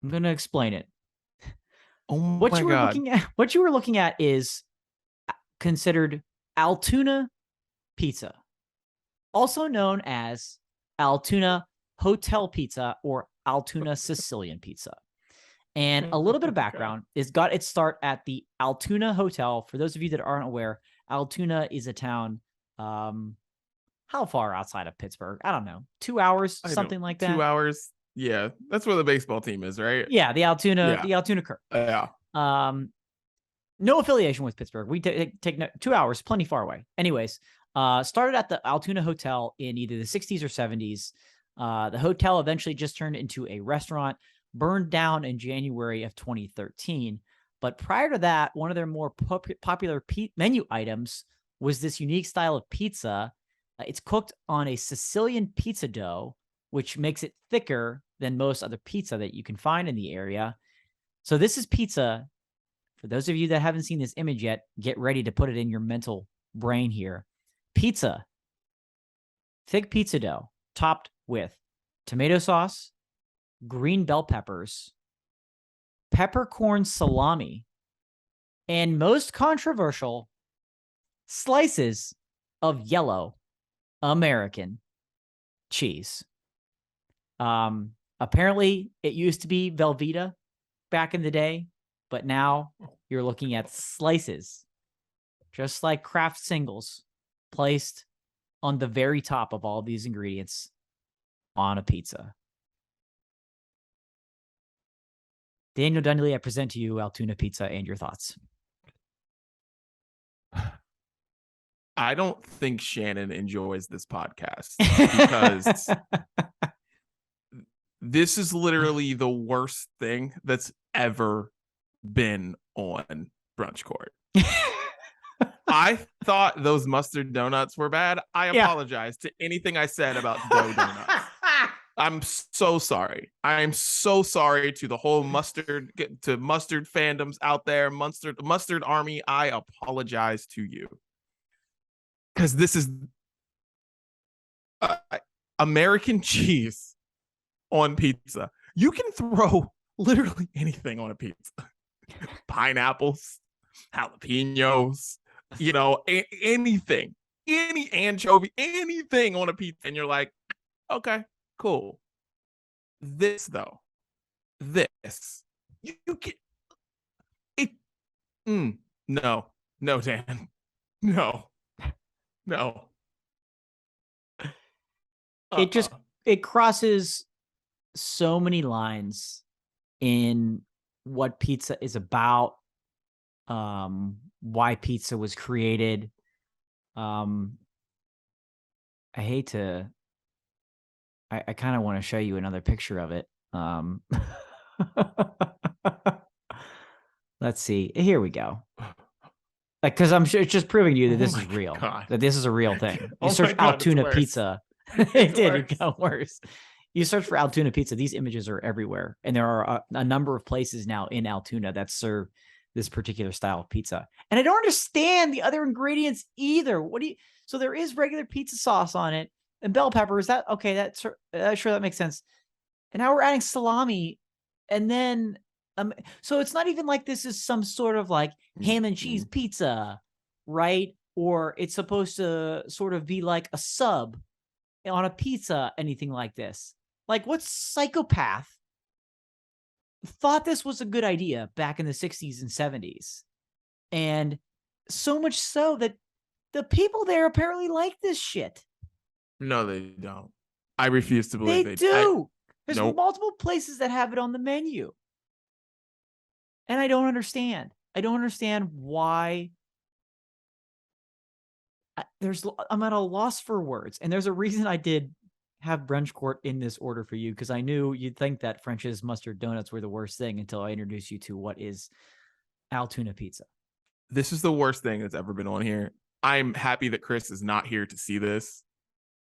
I'm going to explain it. Oh my God. What you were looking at is considered Altoona pizza, also known as Altoona Hotel Pizza or Altoona Sicilian Pizza. And a little bit of background is got its start at the Altoona Hotel. For those of you that aren't aware, Altoona is a town how far outside of Pittsburgh? I don't know. 2 hours, something like that. 2 hours. Yeah, that's where the baseball team is, right? Yeah, the Altoona Curve. Yeah. No affiliation with Pittsburgh. We take 2 hours, plenty far away. Anyways, started at the Altoona Hotel in either the 60s or 70s. The hotel eventually just turned into a restaurant, burned down in January of 2013. But prior to that, one of their more popular menu items was this unique style of pizza. It's cooked on a Sicilian pizza dough, which makes it thicker than most other pizza that you can find in the area. So this is pizza. For those of you that haven't seen this image yet, get ready to put it in your mental brain here. Pizza, thick pizza dough, topped with tomato sauce, green bell peppers, peppercorn salami, and most controversial, slices of yellow American cheese. Apparently, it used to be Velveeta back in the day, but now you're looking at slices, just like Kraft singles, placed on the very top of all these ingredients on a pizza. Daniel Dundley, I present to you Altoona Pizza and your thoughts. I don't think Shannon enjoys this podcast because this is literally the worst thing that's ever been on Brunch Court. I thought those mustard donuts were bad. I apologize to anything I said about dough donuts. I'm so sorry. I am so sorry to the whole mustard fandoms out there, mustard army. I apologize to you. Because this is American cheese on pizza. You can throw literally anything on a pizza. Pineapples, jalapenos, anything, any anchovy, anything on a pizza. And you're like, okay, cool. This, though, you get it. No, Dan. No. It crosses so many lines in what pizza is about, why pizza was created. I kind of want to show you another picture of it. Let's see. Here we go. Because I'm sure it's just proving to you that this is real. God. That this is a real thing. You search Altoona Pizza. It did. It got worse. You search for Altoona Pizza. These images are everywhere. And there are a number of places now in Altoona that serve this particular style of pizza. And I don't understand the other ingredients either. So there is regular pizza sauce on it and bell peppers. Sure, that makes sense. And now we're adding salami. And then, so it's not even like this is some sort of like ham and cheese pizza, right? Or it's supposed to sort of be like a sub on a pizza, anything like this. Like, what psychopath thought this was a good idea back in the 60s and 70s? And so much so that the people there apparently like this shit. No, they don't. I refuse to believe they do. There's multiple places that have it on the menu. And I don't understand. I don't understand why. I'm at a loss for words. And there's a reason I did have Brunch Court in this order for you, because I knew you'd think that French's mustard donuts were the worst thing until I introduced you to what is Altoona Pizza. This is the worst thing that's ever been on here. I'm happy that Chris is not here to see this,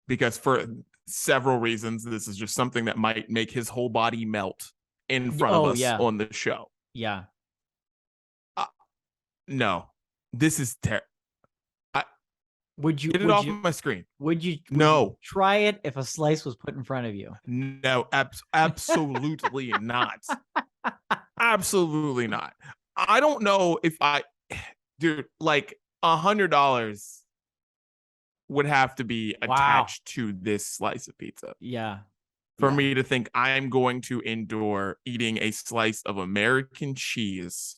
because for several reasons, this is just something that might make his whole body melt in front of us on the show. Yeah. No, this is terrible. Get it off my screen. Would you try it if a slice was put in front of you? No, absolutely not. Absolutely not. I don't know if dude, like $100 would have to be attached to this slice of pizza. Yeah. For me to think I am going to endure eating a slice of American cheese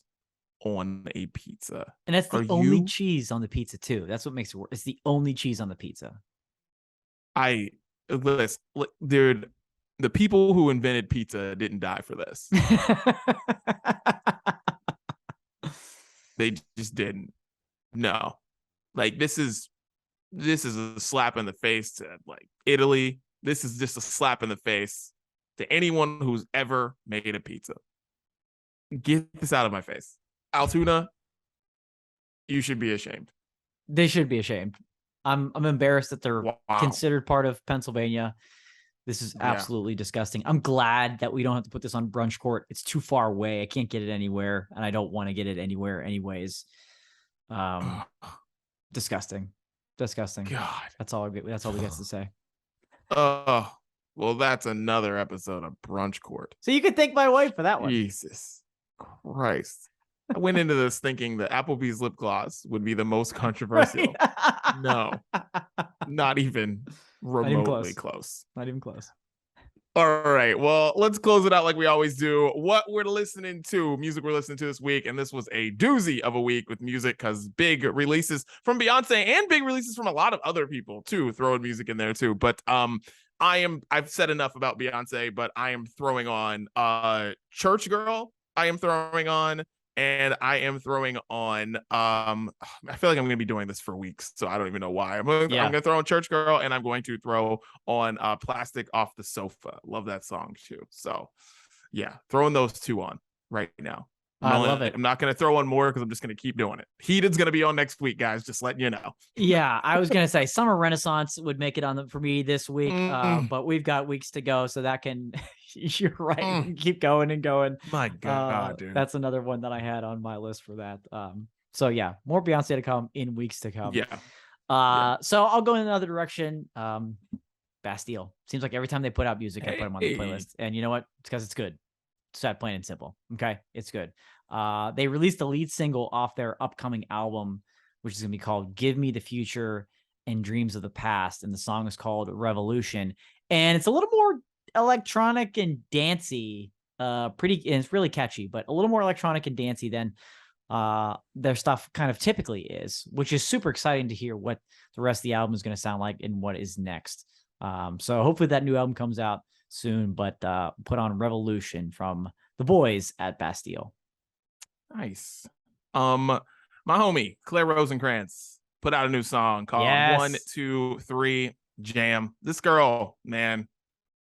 on a pizza. And that's the only cheese on the pizza too. That's what makes it work. It's the only cheese on the pizza. Listen, dude, the people who invented pizza didn't die for this. They just didn't. No. Like this is a slap in the face to like Italy. This is just a slap in the face to anyone who's ever made a pizza. Get this out of my face. Altoona, you should be ashamed. They should be ashamed. I'm embarrassed that they're considered part of Pennsylvania. This is absolutely disgusting. I'm glad that we don't have to put this on Brunch Court. It's too far away. I can't get it anywhere, and I don't want to get it anywhere anyways. Disgusting. God. That's all we get to say. Oh, well, that's another episode of Brunch Court. So you could thank my wife for that one. Jesus Christ. I went into this thinking that Applebee's lip gloss would be the most controversial. Right? No, not even remotely close. Not even close. All right. Well, let's close it out like we always do. What we're listening to, music we're listening to this week. And this was a doozy of a week with music because big releases from Beyonce and big releases from a lot of other people too, throwing music in there too. But I've said enough about Beyonce, but I am throwing on Church Girl. I am throwing on. And I am throwing on, I feel like I'm going to be doing this for weeks, so I don't even know why. I'm going to throw on Church Girl, and I'm going to throw on Plastic Off the Sofa. Love that song, too. So, yeah, throwing those two on right now. I love it. I'm not going to throw on more because I'm just going to keep doing it. Heated's going to be on next week, guys. Just letting you know. Yeah, I was going to say Summer Renaissance would make it on for me this week, but we've got weeks to go, so that can. You're right. Keep going and going. My God, dude. That's another one that I had on my list for that. So yeah, more Beyonce to come in weeks to come. Yeah. So I'll go in another direction. Bastille. Seems like every time they put out music, I put them on the playlist. And you know what? It's because it's good. It's that plain and simple. Okay. It's good. They released the lead single off their upcoming album, which is going to be called Give Me the Future and Dreams of the Past. And the song is called Revolution. And it's a little more electronic and dancey, and it's really catchy, but a little more electronic and dancey than their stuff kind of typically is, which is super exciting to hear what the rest of the album is going to sound like and what is next. So hopefully that new album comes out soon, but put on Revolution from the boys at Bastille. Nice. My homie Claire Rosenkrantz put out a new song called 1, 2, 3 Jam. This girl, man,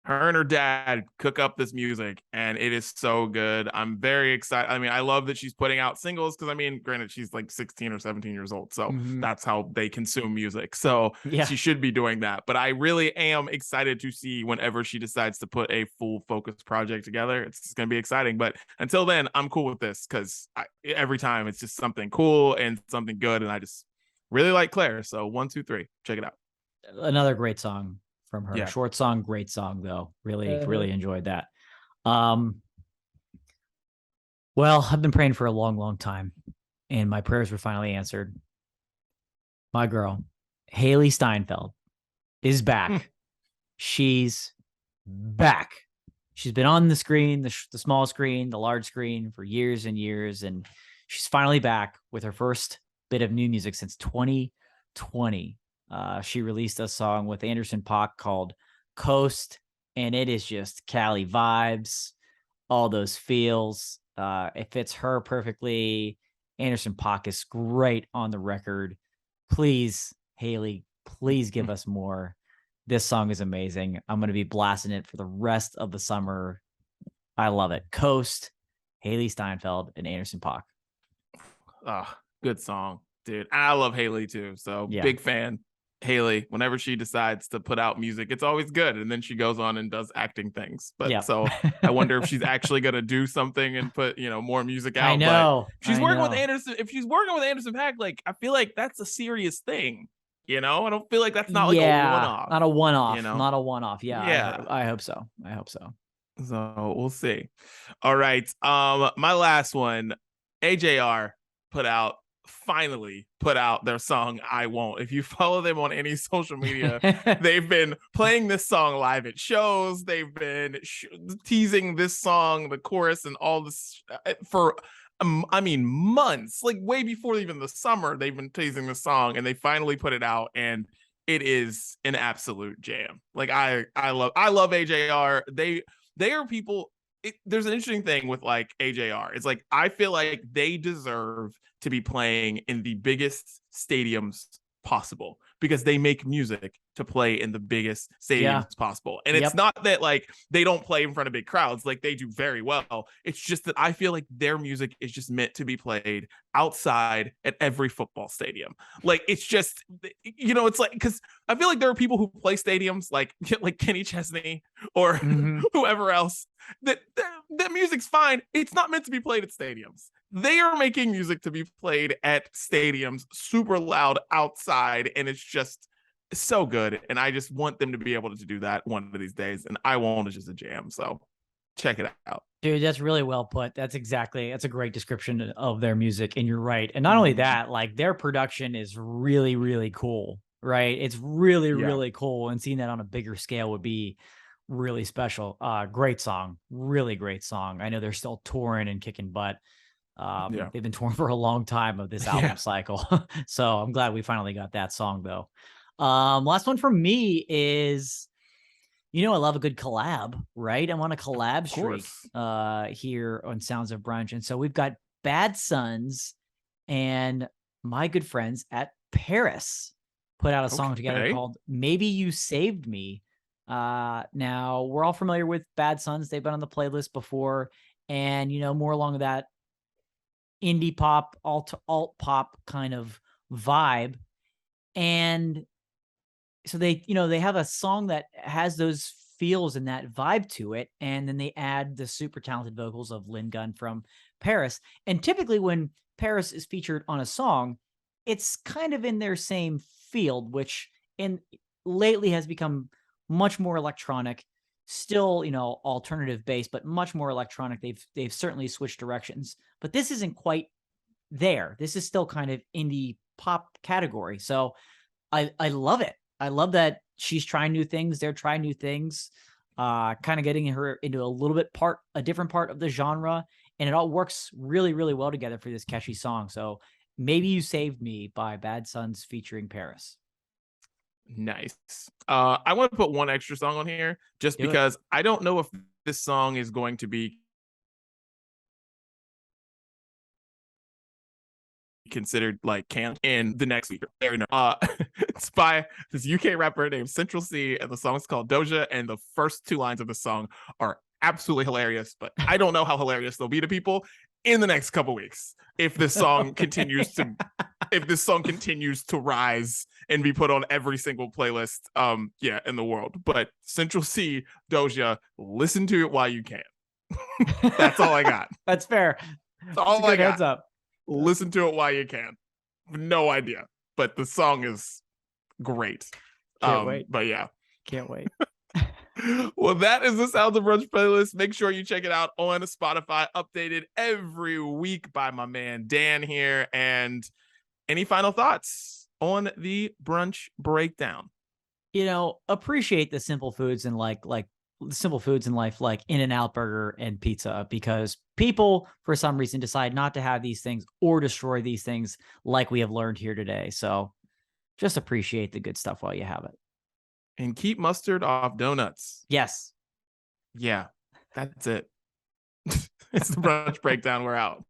her and her dad cook up this music and it is so good. I'm very excited. I mean, I love that she's putting out singles because I mean, granted, she's like 16 or 17 years old. So that's how they consume music. So she should be doing that. But I really am excited to see whenever she decides to put a full focused project together. It's going to be exciting. But until then, I'm cool with this because every time it's just something cool and something good. And I just really like Claire. So 1, 2, 3, check it out. Another great song from her. Short song, great song though. Really enjoyed that. Well, I've been praying for a long time and my prayers were finally answered. My girl, Haley Steinfeld, is back. She's back. She's been on the screen, the small screen, the large screen for years and years. And she's finally back with her first bit of new music since 2020. She released a song with Anderson .Paak called Coast, and it is just Cali vibes, all those feels. It fits her perfectly. Anderson .Paak is great on the record. Please, Haley, please give us more. This song is amazing. I'm going to be blasting it for the rest of the summer. I love it. Coast, Haley Steinfeld, and Anderson .Paak. Good song, dude. I love Haley too, so big fan. Haley, whenever she decides to put out music, it's always good. And then she goes on and does acting things. But so I wonder if she's actually going to do something and put, more music out. I know. But she's working with Anderson. If she's working with Anderson .Paak, like, I feel like that's a serious thing. You know, I don't feel like that's not like a one-off. Not a one-off. You know, Not a one-off. Yeah, yeah. I hope so. I hope so. So we'll see. All right. My last one, AJR finally put out their song I Won't. If you follow them on any social media, they've been playing this song live at shows. They've been teasing this song, the chorus, and all this for I mean months, like way before even the summer. They've been teasing the song, and they finally put it out, and it is an absolute jam. Like I love AJR. They are people. There's an interesting thing with like AJR. It's like I feel like they deserve to be playing in the biggest stadiums possible because they make music to play in the biggest stadiums possible. And it's not that like they don't play in front of big crowds, like they do very well. It's just that I feel like their music is just meant to be played outside at every football stadium. Like it's just, you know, it's like, because I feel like there are people who play stadiums like Kenny Chesney or whoever else that music's fine. It's not meant to be played at stadiums. They are making music to be played at stadiums, super loud outside, and it's just so good. And I just want them to be able to do that one of these days. And I Won't is just a jam. So check it out. Dude, that's really well put. That's a great description of their music. And you're right. And not only that, like their production is really, really cool, right? It's really, really cool. And seeing that on a bigger scale would be really special. Great song. Really great song. I know they're still touring and kicking butt. They've been touring for a long time of this album cycle. So I'm glad we finally got that song though. Last one for me is, you know, I love a good collab, right? I'm on a collab streak here on Sounds of Brunch. And so we've got Bad Sons and my good friends at Paris put out a song together called Maybe You Saved Me. Now we're all familiar with Bad Sons. They've been on the playlist before, and, you know, more along that indie pop, alt pop kind of vibe. And so they, you know, they have a song that has those feels and that vibe to it. And then they add the super talented vocals of Lynn Gunn from Paris. And typically when Paris is featured on a song, it's kind of in their same field, which lately has become much more electronic, still, you know, alternative based, but much more electronic. They've certainly switched directions, but this isn't quite there. This is still kind of indie pop category. So I love it. I love that she's trying new things. They're trying new things, kind of getting her into a different part of the genre. And it all works really, really well together for this catchy song. So Maybe You Saved Me by Bad Sons featuring Paris. Nice. I want to put one extra song on here just because I don't know if this song is going to be considered like camp in the next week. It's by this UK rapper named Central C, and the song's called Doja, and the first two lines of the song are absolutely hilarious, but I don't know how hilarious they'll be to people in the next couple weeks if this song continues to rise and be put on every single playlist in the world. But Central C, Doja, listen to it while you can. That's all I got. That's fair. That's all I got. Heads up. Listen to it while you can. No idea, but the song is great. Can't wait. But yeah, can't wait. Well, that is the Sounds of Brunch playlist. Make sure you check it out on Spotify, updated every week by my man Dan here. And any final thoughts on the brunch breakdown? You know, appreciate the simple foods and like simple foods in life, like In-N-Out Burger and pizza, because people for some reason decide not to have these things or destroy these things, like we have learned here today. So just appreciate the good stuff while you have it. And keep mustard off donuts. Yes. Yeah, that's it. It's the brunch breakdown. We're out.